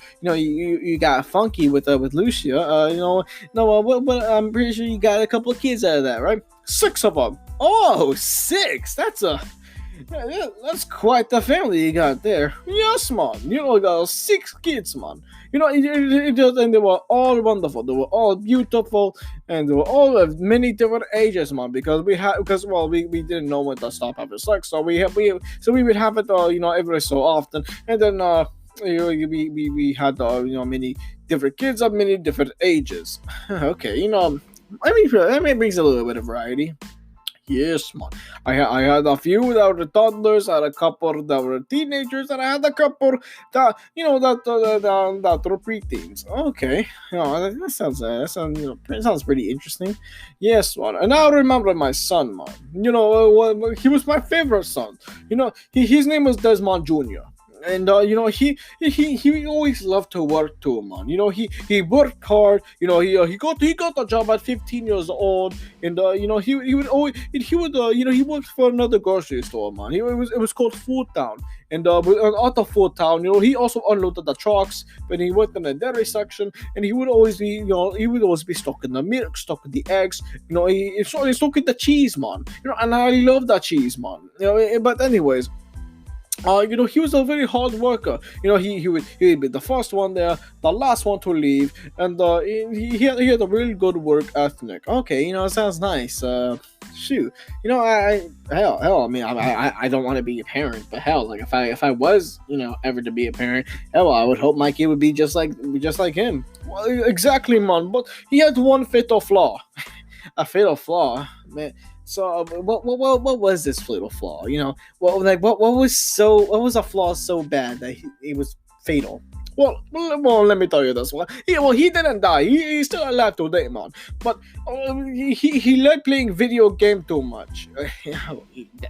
got funky with Lucia, but I'm pretty sure you got a couple of kids out of that, right? 6 of them. Oh, 6. That's quite the family you got there. Yes, man. You got 6 kids, man. And they were all wonderful. They were all beautiful, and they were all of many different ages, man. Because we didn't know when to stop having sex, so we would have it, every so often, and then we had many different kids of many different ages. Okay, that brings a little bit of variety. Yes, man. I had a few that were toddlers, I had a couple that were teenagers, and I had a couple that that were preteens. Okay, that sounds pretty interesting. Yes, man. And I remember my son, man. He was my favorite son. His name was Dez Mon Jr. And he always loved to work too, man. He worked hard. He got the job at 15 years old, and he worked for another grocery store, man. It was called Food Town, and at the Food Town, he also unloaded the trucks. But he worked in the dairy section, and he would always be stocking the milk, stocking the eggs. He's stocking the cheese, man. And I love that cheese, man. But anyways. He was a very hard worker. He would be the first one there, the last one to leave, and he had a really good work ethic. Okay, it sounds nice. Shoot, I don't want to be a parent, but hell, like if I was, ever to be a parent, hell, I would hope my kid would be just like him. Well, exactly, man. But he had one fatal flaw. A fatal flaw, man. So what was this fatal flaw? What was a flaw so bad that it was fatal? Well, let me tell you this one. He didn't die. He's still alive today, man. But he liked playing video game too much.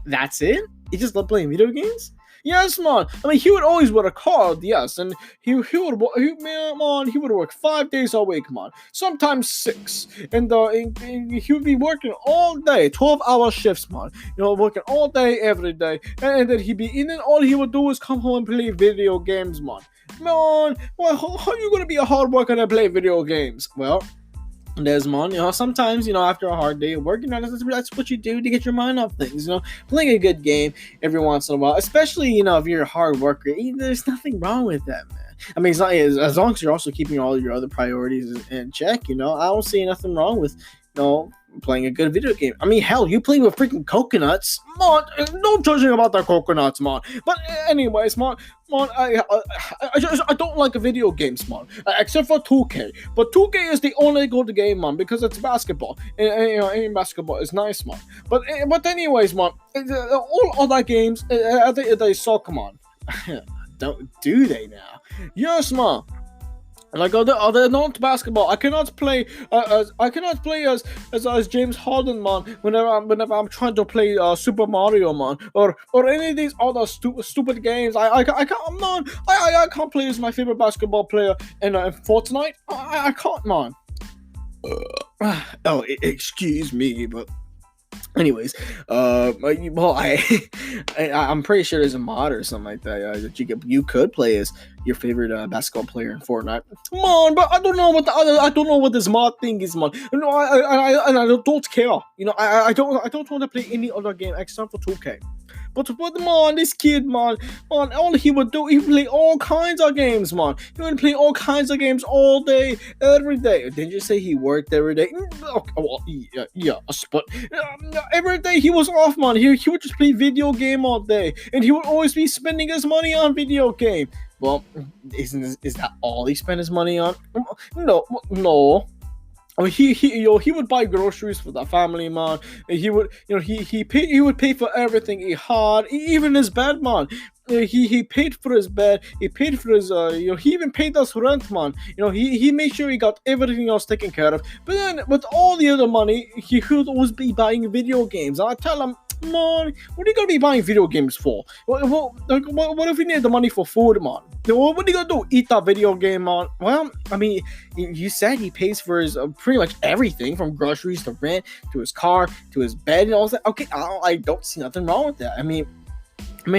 That's it? He just loved playing video games? Yes, man. He would always work hard, yes, and he would work 5 days a week, man. Sometimes 6, and he would be working all day, 12-hour shifts, man. Working all day, every day, and then all he would do was come home and play video games, man. Man, well, how are you gonna be a hard worker and play video games? Well, Dez Mon, sometimes, after a hard day of work, that's what you do to get your mind off things, playing a good game every once in a while, especially, if you're a hard worker, there's nothing wrong with that, man. It's not, as long as you're also keeping all your other priorities in check, I don't see nothing wrong with, playing a good video game. Hell, you play with freaking coconuts, man. No judging about the coconuts, man. But anyways, man, I don't like video games, man. Except for 2K. But 2K is the only good game, man, because it's basketball. And basketball is nice, man. But anyways, man, all other games, they suck, man. Don't do they now? Yes, man. Like other not basketball, I cannot play as James Harden, man. Whenever I'm trying to play Super Mario, man, or any of these other stupid games, I can't play as my favorite basketball player in Fortnite. I can't, man. Oh, excuse me, but Anyways, well, I'm pretty sure there's a mod or something like that that you could play as your favorite basketball player in Fortnite. Man, but I don't know what I don't know what this mod thing is, man. No, I don't care. I don't want to play any other game except for 2K. But man, this kid, man, all he would do, he would play all kinds of games, man. He would play all kinds of games all day, every day. Didn't you say he worked every day? Okay, well, yeah, but every day he was off, man. He would just play video game all day, and he would always be spending his money on video game. Well, is that all he spent his money on? No. I mean, he would buy groceries for the family, man. He would, he would pay for everything he had, even his bed, man. He paid for his bed. He paid for his, he even paid us rent, man. He made sure he got everything else taken care of. But then, with all the other money, he could always be buying video games. And I tell him, man, what are you gonna be buying video games for? What if you need the money for food, man? What are you gonna do? Eat that video game, man? Well, I mean, you said he pays for his pretty much everything, from groceries to rent to his car to his bed and all that. Okay, I don't see nothing wrong with that. I mean,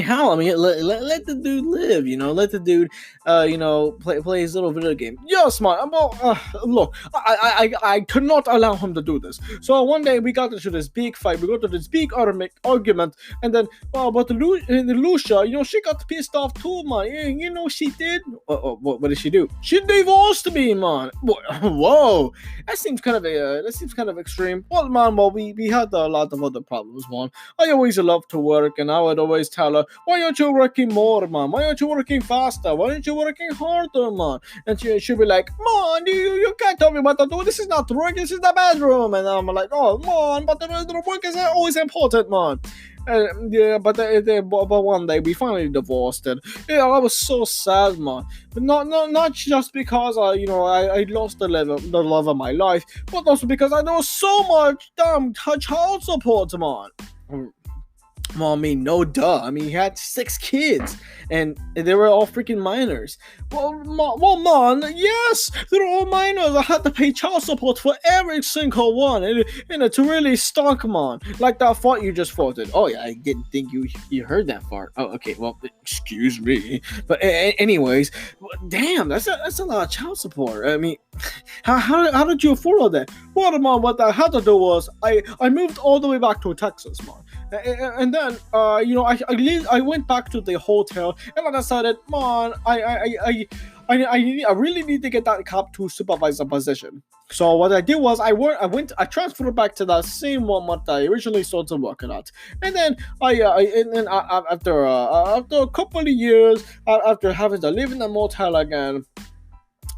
how? I mean, let the dude live, Let the dude, play his little video game. Yes, man. Look, I could not allow him to do this. So one day we got into this big fight. We got into this big argument, and then, but Lucia, she got pissed off too, man. She did. What did she do? She divorced me, man. Whoa, that seems kind of extreme. Well, man, we had a lot of other problems, man. I always loved to work, and I would always tell her, why aren't you working more, man? Why aren't you working faster? Why aren't you working harder, man? And she'll be like, man, you can't tell me what to do. This is not work. This is the bedroom. And I'm like, oh, man, but the work is always important, man. But one day we finally divorced, and I was so sad, man. But not just because I lost the love of my life, but also because I know so much damn child support, man. Well, I mean, no duh. I mean, he had 6 kids, and they were all freaking minors. Well, man, yes, they're all minors. I had to pay child support for every single one, and it's really stunk, man. Like that fart you just farted. Oh yeah, I didn't think you heard that fart. Oh, okay. Well, excuse me. But anyways, damn, that's a lot of child support. I mean, how did you afford all that? Well, man, what I had to do was I moved all the way back to Texas, man. And then, I went back to the hotel, and I decided, man, I really need to get that cop to supervisor position. So what I did was I transferred back to that same Walmart that I originally started working at, and then after a couple of years, after having to live in the motel again,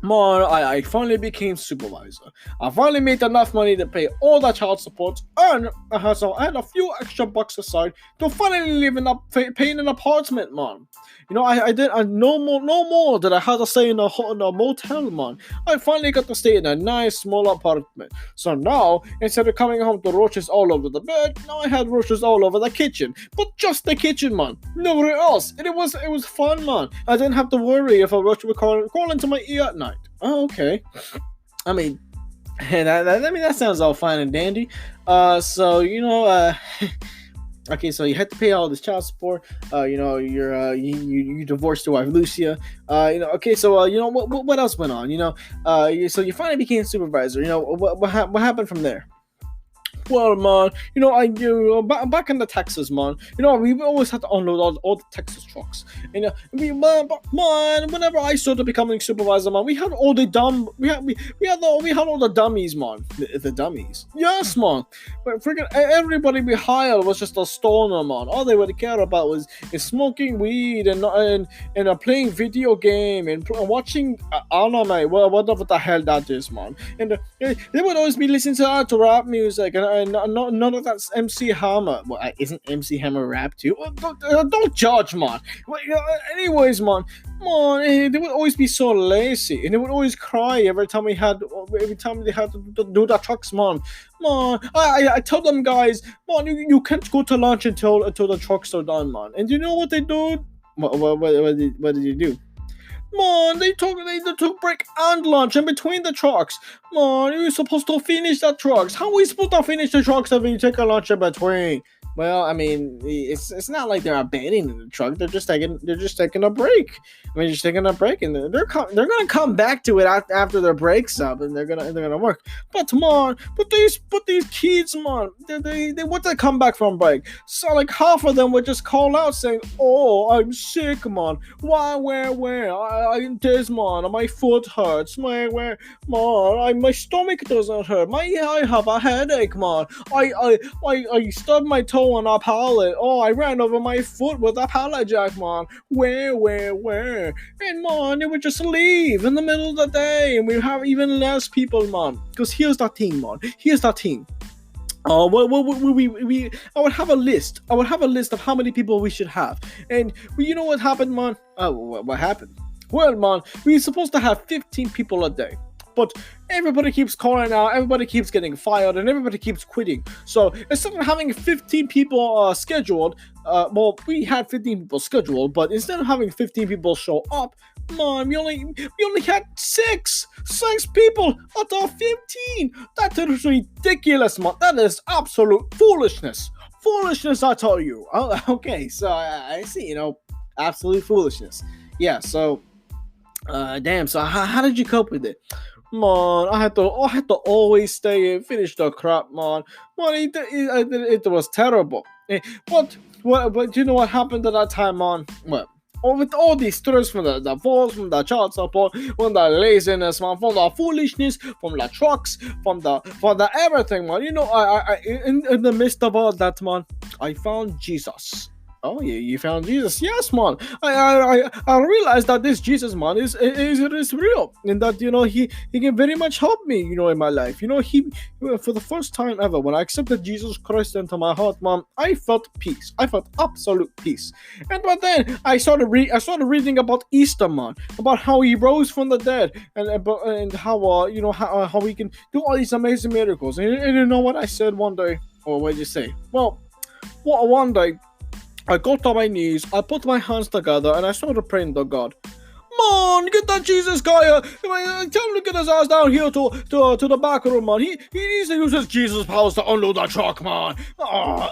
man, I finally became supervisor. I finally made enough money to pay all the child support, and so I had a few extra bucks aside to finally live in paying an apartment, man. I did no more that I had to stay in a motel, man. I finally got to stay in a nice small apartment. So now, instead of coming home to roaches all over the bed, now I had roaches all over the kitchen. But just the kitchen, man. Nowhere else. And it was fun, man. I didn't have to worry if a roach would crawl into my ear at night. Oh, okay. I mean, that sounds all fine and dandy. Okay, so you had to pay all this child support. You divorced your wife Lucia. Okay, so what else went on? So you finally became supervisor. What happened from there? Well, man, back in the Texas, man, we always had to unload all the Texas trucks. Man, whenever I started becoming supervisor, man, we had all the we had all the dummies, man. The dummies. Yes, man. But freaking everybody we hired was just a stoner, man. All they would care about was smoking weed and playing video game and watching anime, whatever the hell that is, man. And they would always be listening to rap music and none of that's MC Hammer. Well, isn't MC Hammer rap too? Don't judge, man. Anyways, man, they would always be so lazy, and they would always cry every time they had to do the trucks, man. I tell them guys, man, you can't go to lunch until the trucks are done, man. And you know what they do? What did you do? Man, they took break and lunch in between the trucks. Man, you're supposed to finish the trucks. How are we supposed to finish the trucks if we take a lunch in between? Well, I mean, it's not like they're abandoning the truck. They're just taking a break. I mean, just taking a break, and they're gonna come back to it after their breaks up, and they're gonna work. But come on, these kids, man, they want to come back from break. So like half of them would just call out saying, "Oh, I'm sick, man. Why, where? I'm Dez Mon. My foot hurts. My stomach doesn't hurt. I have a headache, man. I stubbed my toe on a pallet. Oh, I ran over my foot with a pallet jack, man. Where? And man, they would just leave in the middle of the day, and we have even less people, man. Because here's the thing, man. I would have a list. I would have a list of how many people we should have. And you know what happened, man? What happened? Well, man, we're supposed to have 15 people a day. But everybody keeps calling out, everybody keeps getting fired, and everybody keeps quitting. So instead of having 15 people scheduled, we had 15 people scheduled, but instead of having 15 people show up, man, we only had six people out of 15. That is ridiculous, man. That is absolute foolishness. Foolishness, I tell you. Oh, okay, so I see, absolute foolishness. Yeah, so, damn. So how did you cope with it? Man, I had to always stay and finish the crap, man. Man, it was terrible. But you know what happened at that time, man? Well, with all the stress from the divorce, from the child support, from the laziness, man, from the foolishness, from the trucks, from the everything, man. I in the midst of all that, man, I found Jesus. Oh, yeah, you found Jesus. Yes, man. I realized that this Jesus, man, is real, and that he can very much help me, in my life. He for the first time ever, when I accepted Jesus Christ into my heart, man, I felt peace. I felt absolute peace. But then I started reading about Easter, man, about how he rose from the dead, and how how we can do all these amazing miracles. And you know what I said one day, or what did you say? Well, one day, I got on my knees, I put my hands together, and I started praying to God. Man, get that Jesus guy! Tell him to get his ass down here to the back room, man. He needs to use his Jesus powers to unload that truck, man. Oh.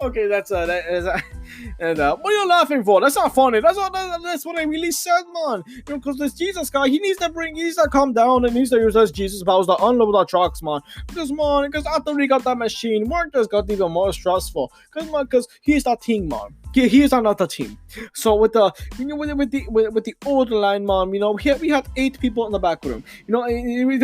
Okay, that's and what are you laughing for? That's not funny. That's what I really said, man. Because this Jesus guy, he needs to come down and needs to use his Jesus powers to unload the trucks, man. Because after we got that machine, work just got even more stressful. Because he's that thing, man. He is another team. So with the old line, man, we had 8 people in the back room. We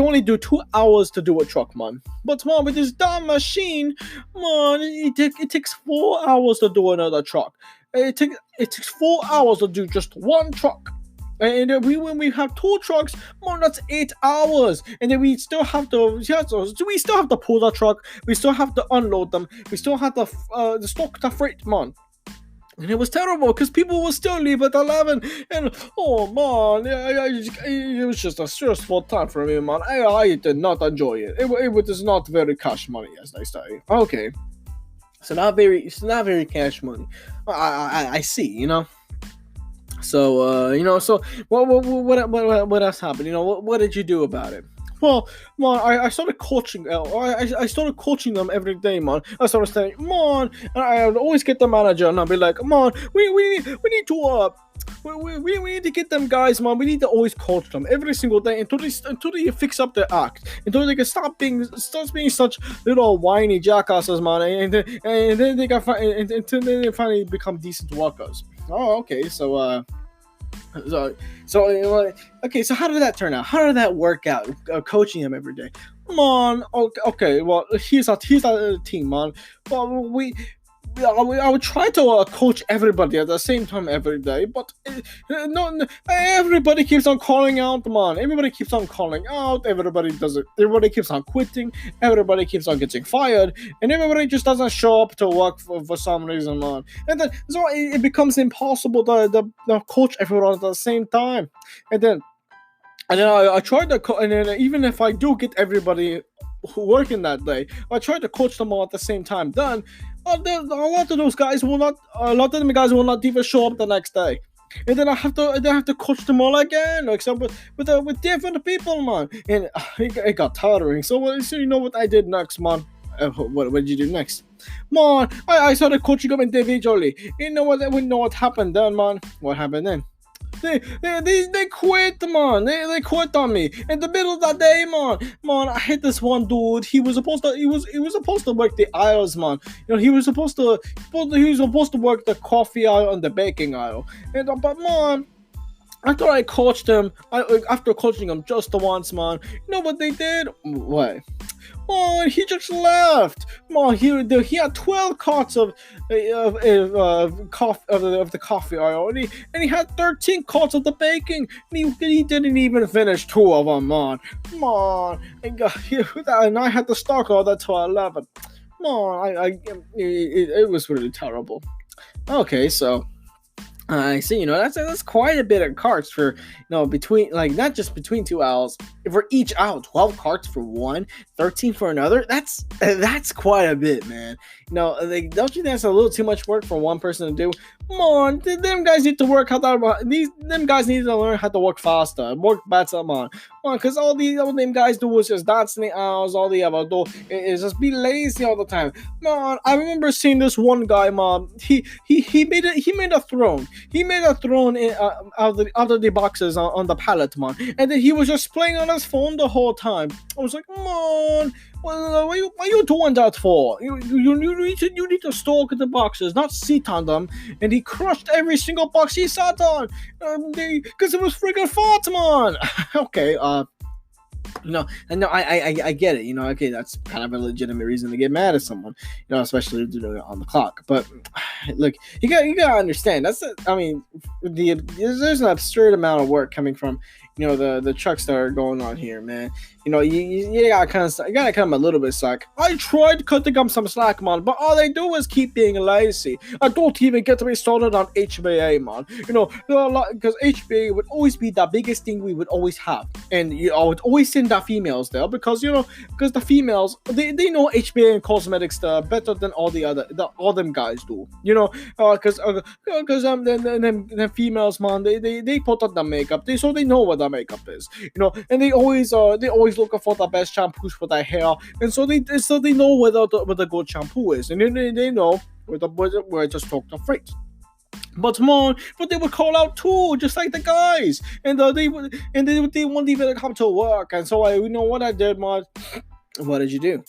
only do 2 hours to do a truck, man. But man, with this damn machine, man, it takes 4 hours to do another truck. It takes 4 hours to do just one truck. And then when we have 2 trucks, man, that's 8 hours. And then we still have to pull the truck. We still have to unload them. We still have to stock the freight, man. And it was terrible because people will still leave at 11. And oh man, it was just a stressful time for me, man. I did not enjoy it. It was not very cash money, as they say. Okay, so not very cash money. I see, So so what else happened? What did you do about it? Well, man, I started coaching. I started coaching them every day, man. I started saying, man, and I would always get the manager, and I'd be like, man, we need to get them guys, man. We need to always coach them every single day until they fix up their act, until they can stop being such little whiny jackasses, man, and then they can until they finally become decent workers. Oh, okay, so. Okay, so how did that turn out? How did that work out? Coaching him every day, man. Okay, well, he's a team, man. But I would try to coach everybody at the same time every day, but no, everybody keeps on calling out, man. Everybody keeps on calling out. Everybody does it. Everybody keeps on quitting. Everybody keeps on getting fired, and everybody just doesn't show up to work for some reason, man. And then so it becomes impossible to coach everyone at the same time. And then I tried to and then even if I do get everybody working that day, I try to coach them all at the same time. Then a lot of them guys will not even show up the next day. and then I have to coach them all again, like so with different people, man. And it got tiring. So you know what I did next, man? What did you do next? Man, I started coaching them individually. You know what? We know what happened then, man. What happened then? They quit, man. They quit on me in the middle of the day, man. Man, I hit this one dude. He was supposed to work the aisles, man. You know, he was supposed to work the coffee aisle and the baking aisle. And but man, after I coached him, after coaching him just the once, man, you know what they did? What? Oh, he just left. Oh, he had 12 carts of the coffee aisle, and he had 13 carts of the baking, and he didn't even finish 2 of them, man. And I had to stock all that till 11. Man, it was really terrible. Okay, so. I see, that's quite a bit of carts for, between, like, not just between 2 aisles, for each aisle, 12 carts for one, 13 for another. That's quite a bit, man. Don't you think that's a little too much work for one person to do? Come on, them guys need to work them guys need to learn how to work faster, work better, man. Because all them guys do is just dance in the aisles, all they ever do is just be lazy all the time. Man, I remember seeing this one guy, man, he made a throne. He made a throne out of the boxes on the pallet, man. And then he was just playing on his phone the whole time. I was like, man, what are you doing that for? You need to stalk the boxes, not sit on them. And he crushed every single box he sat on. Because it was freaking fat, man. Okay, I get it. Okay, that's kind of a legitimate reason to get mad at someone. Especially on the clock. But look, you gotta understand. There's an absurd amount of work coming from the trucks that are going on here, man. You gotta kind of a little bit slack. I tried cutting them some slack, man, but all they do is keep being lazy. I don't even get to be started on HBA, man. Because HBA would always be the biggest thing we would always have, and I would always send the females there because the females they know HBA and cosmetics better than all them guys do. Because them females, man, they put on the makeup, so they know what the makeup is, and they always looking for the best shampoos for their hair, and so they know what the good shampoo is, and they know where to stock the freight. But they would call out too, just like the guys, and they won't even come to work. And so what I did, man. What did you do?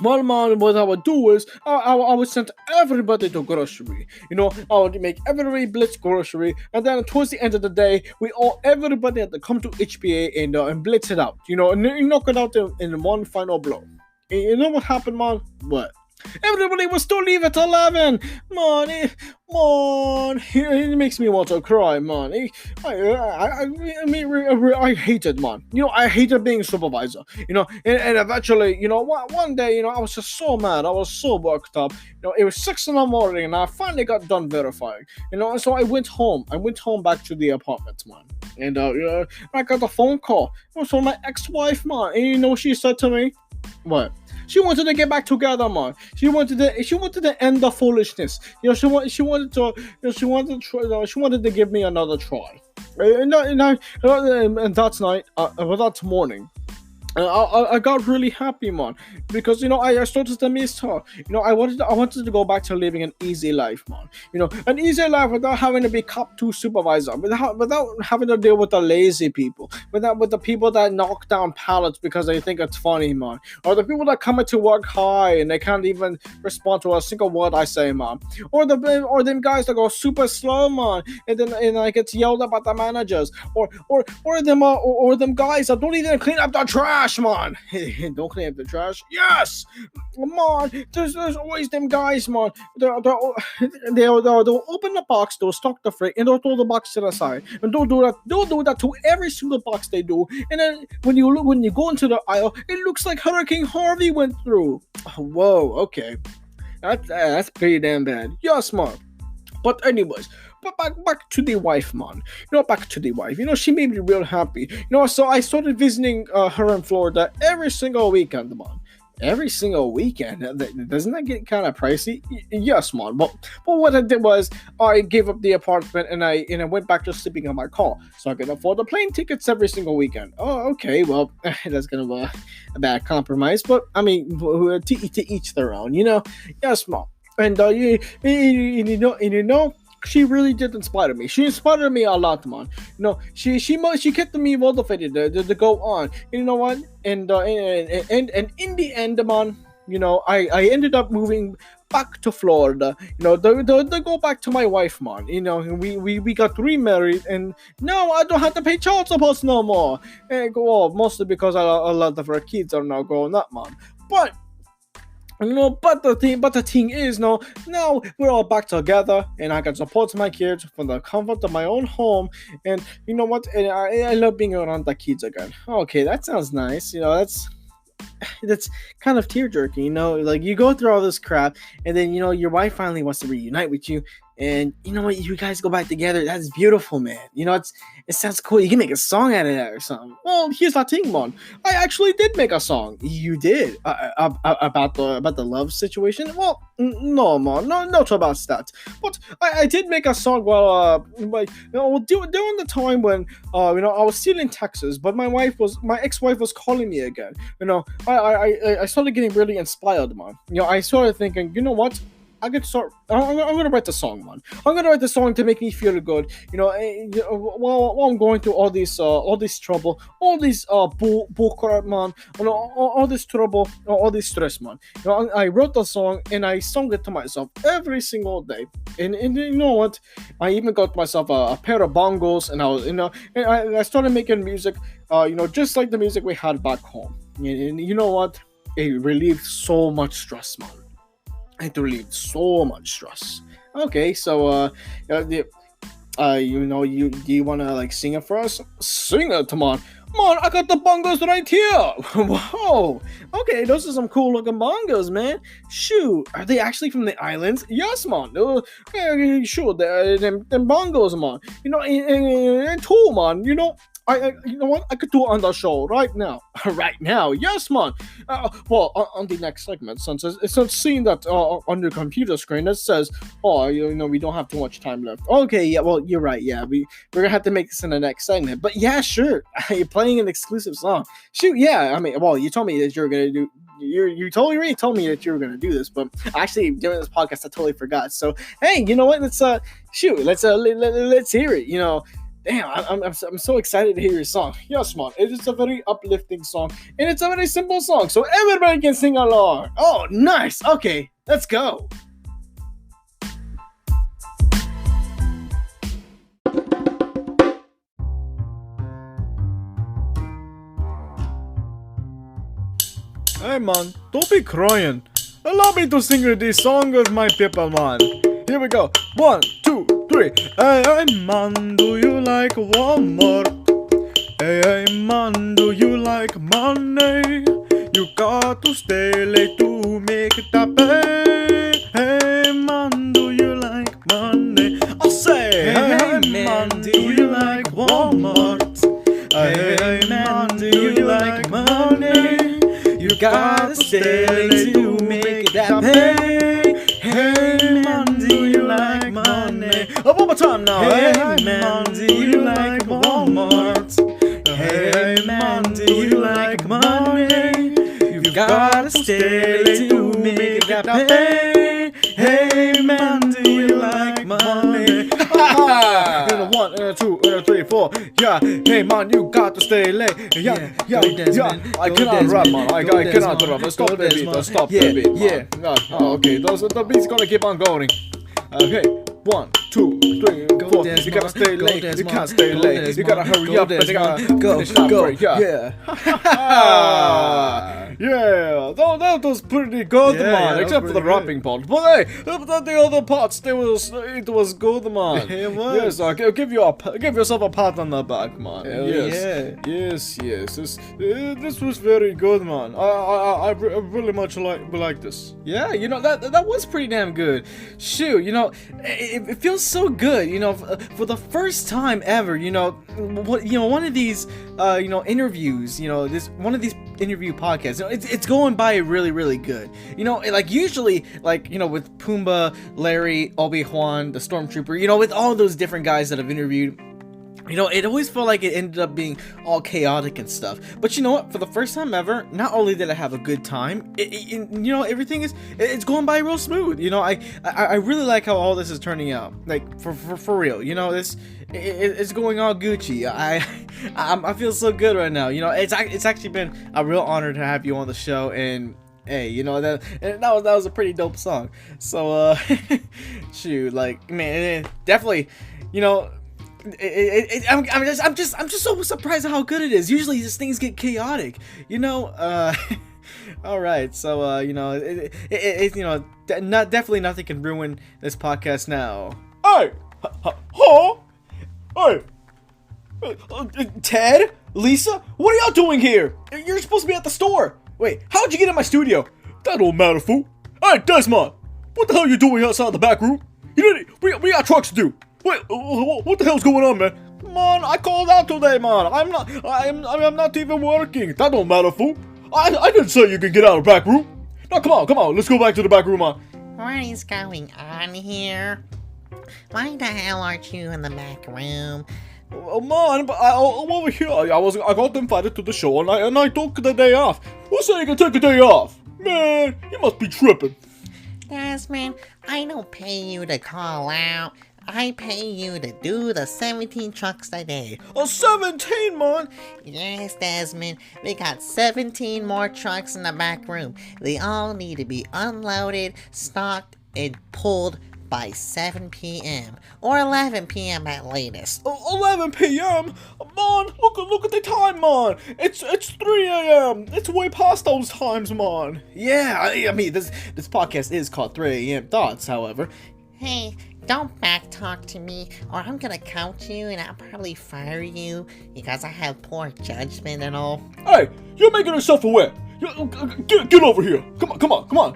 Well, man, what I would do is I would send everybody to grocery. I would make everybody blitz grocery, and then towards the end of the day, everybody had to come to HBA and blitz it out. And knock it out in one final blow. And you know what happened, man? What? Everybody will still leave at 11. Man, it makes me want to cry, man. I hate it, man. I hated being supervisor. And eventually, one day, I was just so mad. I was so worked up. It was 6 a.m, and I finally got done verifying. And so I went home. Back to the apartment, man. And I got a phone call. It was from my ex-wife, man. And you know what she said to me? What? She wanted to get back together, man. She wanted to end the foolishness. She wanted to give me another try. And that night, that morning, I got really happy, man, because I started to miss her. I wanted to go back to living an easy life, man. An easy life without having to be cop 2 supervisor, without having to deal with the lazy people, with the people that knock down pallets because they think it's funny, man, or the people that come into work high and they can't even respond to a single word I say, man, or them guys that go super slow, man, and I get yelled at by the managers, or them guys that don't even clean up the trash. Man, don't clean up the trash. Yes, man. There's always them guys, man. They'll open the box, they'll stock the freight, and they'll throw the box to the side. And they'll do that to every single box they do. And then when you go into the aisle, it looks like Hurricane Harvey went through. Whoa, okay, that's pretty damn bad. Yes, man. But anyways. But back to the wife, man. Back to the wife. She made me real happy. So I started visiting her in Florida every single weekend, man. Every single weekend. Doesn't that get kind of pricey? Yes, man. But what I did was I gave up the apartment and I went back to sleeping in my car, so I could afford the plane tickets every single weekend. Oh, okay. Well, that's kind of a bad compromise, but I mean, to each their own, you know. Yes, mom. And you know, she really did inspire me. She inspired me a lot, man. You know, she kept me motivated to go on. You know what? And in the end, man, you know, I ended up moving back to Florida. You know, to go back to my wife, man. You know, we got remarried, and now I don't have to pay child support no more. And well, mostly because a lot of our kids are now growing up, man. But you know, but the thing is, no, now we're all back together, and I can support my kids from the comfort of my own home. And you know what? And I love being around the kids again. Okay, that sounds nice. You know, that's kind of tear jerking. You know, like you go through all this crap, and then you know your wife finally wants to reunite with you, and you know what? You guys go back together. That's beautiful, man. You know, it sounds cool. You can make a song out of that or something. Well, here's the thing, man. I actually did make a song. You did about the love situation. Well, no, man, not about that. But I did make a song while like you know during the time when you know I was still in Texas, but my ex-wife was calling me again. You know, I started getting really inspired, man. You know, I started thinking, you know what? I'm gonna write the song, man. I'm gonna write the song to make me feel good. You know, while I'm going through all this trouble, all this bull crap, man. You know, all this trouble, all this stress, man. You know, I wrote the song and I sung it to myself every single day. And you know what? I even got myself a pair of bongos, and I was, you know, and I started making music. You know, just like the music we had back home. And you know what? It relieved so much stress, man. It relieved so much stress. Okay, so you know, do you wanna like sing it for us? Sing it, come on. Man, I got the bongos right here. Whoa. Okay, those are some cool looking bongos, man. Shoot, are they actually from the islands? Yes, man. Sure, them bongos, man. You know, and cool, man. You know, you know what? I could do it on the show right now. Right now, yes, man. Well, on the next segment, since seeing that on your computer screen, it says, "Oh, you know, we don't have too much time left." Okay, yeah. Well, you're right. Yeah, we're gonna have to make this in the next segment. But yeah, sure. You're playing an exclusive song. Shoot, yeah. I mean, well, you told me that you were gonna do. You totally told me that you were gonna do this, but actually during this podcast, I totally forgot. So hey, you know what? Let's let's hear it. You know. Damn, I'm so excited to hear your song. Yes, man. It is a very uplifting song, and it's a very simple song, so everybody can sing along. Oh, nice. Okay, let's go. Hey, man, don't be crying. Allow me to sing this song with my people, man. Here we go. 1, 2, 3. Hey, man, do you like one more? Hey, man, do you like money? You got to stay late to make that pay. Hey, man, do you like money? I'll say, hey, man, do you like Walmart? Hey, man, do you like money? You gotta stay late to make that pay. Hey, man, do you like money? Oh, one more time now. Hey, man, do you like Walmart? Hey, man, do you like money? You gotta stay late to make that pay. Hey, man, do you like money? And a 1, and a 2, and a 3, 4. Yeah, hey man, you got to stay late. Yeah. I cannot rap, man. I cannot rap. Stop the beat. Stop the beat. Yeah. Okay, the beat's gonna keep on going. Okay. 1, 2, 3, 4. You gotta stay late. You can't stay late. You gotta hurry up. You gotta go. Yeah. Yeah, that was pretty good, man. Except for the rapping part. But hey, the other parts, it was good, man. It was. Yes, I'll give yourself a pat on the back, man. Yes. This was very good, man. I really much like this. Yeah, you know that was pretty damn good. Shoot, you know, it feels feels so good, for the first time ever, one of these, interviews, one of these interview podcasts, it's going by really, really good. Like usually, with Pumbaa, Larry, Obi-Wan, the Stormtrooper, with all those different guys that I've interviewed, it always felt like it ended up being all chaotic and stuff. But you know what? For the first time ever, not only did I have a good time, everything it's going by real smooth. I really like how all this is turning out. Like for real. It's going all Gucci. I feel so good right now. It's actually been a real honor to have you on the show, and hey, that was a pretty dope song. So shoot, like, man, definitely, I'm just so surprised at how good it is. Usually these things get chaotic, all right, so definitely nothing can ruin this podcast now. Hey, hey, Ted, Lisa, what are y'all doing here? You're supposed to be at the store. Wait, how'd you get in my studio? That don't matter, fool. Hey, Dez Mon, what the hell are you doing outside the back room? We got trucks to do. Wait, what the hell's going on, man? Man, I called out today, man. I'm not even working. That don't matter, fool. I didn't say you can get out of the back room. Now, come on, let's go back to the back room, man. What is going on here? Why the hell aren't you in the back room? Oh, man, but I'm over here. I got invited to the show, and I took the day off. Who said you can take a day off? Man, you must be tripping. Desmond, I don't pay you to call out. I pay you to do the 17 trucks a day. 17, man? Yes, Desmond. We got 17 more trucks in the back room. They all need to be unloaded, stocked, and pulled by 7 p.m. or 11 p.m. at latest. 11 p.m.? Man, look at the time, man. It's 3 a.m. It's way past those times, man. Yeah, I mean, this podcast is called 3 a.m. Thoughts, however. Hey, don't backtalk to me, or I'm gonna count you and I'll probably fire you because I have poor judgment and all. Hey, you're making yourself aware. Get over here. Come on.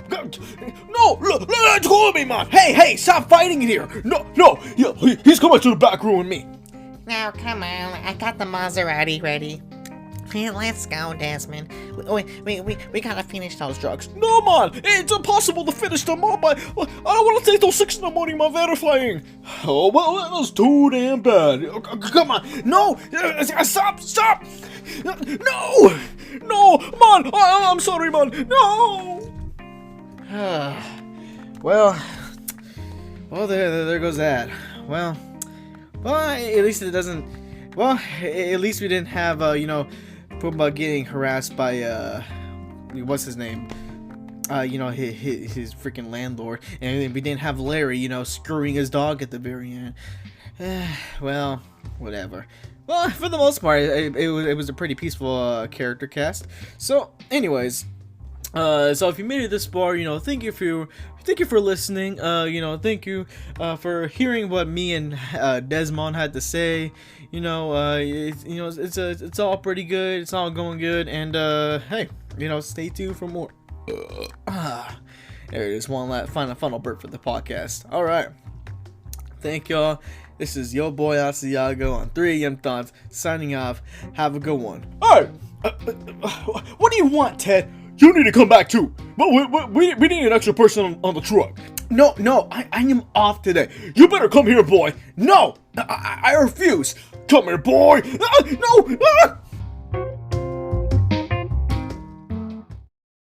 No, let's go with me, man. Hey, stop fighting in here. No, he's coming to the back room with me. Now, come on, I got the Maserati ready. Hey, let's go, Desmond. We gotta finish those drugs. No, man, it's impossible to finish them up. I don't want to take those 6 in the morning, my verifying. Oh, well, that was too damn bad. Come on, no, stop. No, man, I'm sorry, man, no. Well, there goes that. Well, at least it doesn't. Well, at least we didn't have, Pumbaa getting harassed by, what's his name? His freaking landlord. And we didn't have Larry, screwing his dog at the very end. Well, whatever. Well, for the most part, it was a pretty peaceful character cast. So, anyways, so if you made it this far, thank you for listening. Thank you for hearing what me and Dez Mon had to say. It's all pretty good. It's all going good, and hey, stay tuned for more. There it is. One final burp for the podcast. All right, thank y'all. This is your boy Asiago on 3 AM Thoughts signing off. Have a good one. Hey, what do you want, Ted? You need to come back too. But we need an extra person on the truck. No, I am off today. You better come here, boy. No, I refuse. Come here, boy. No.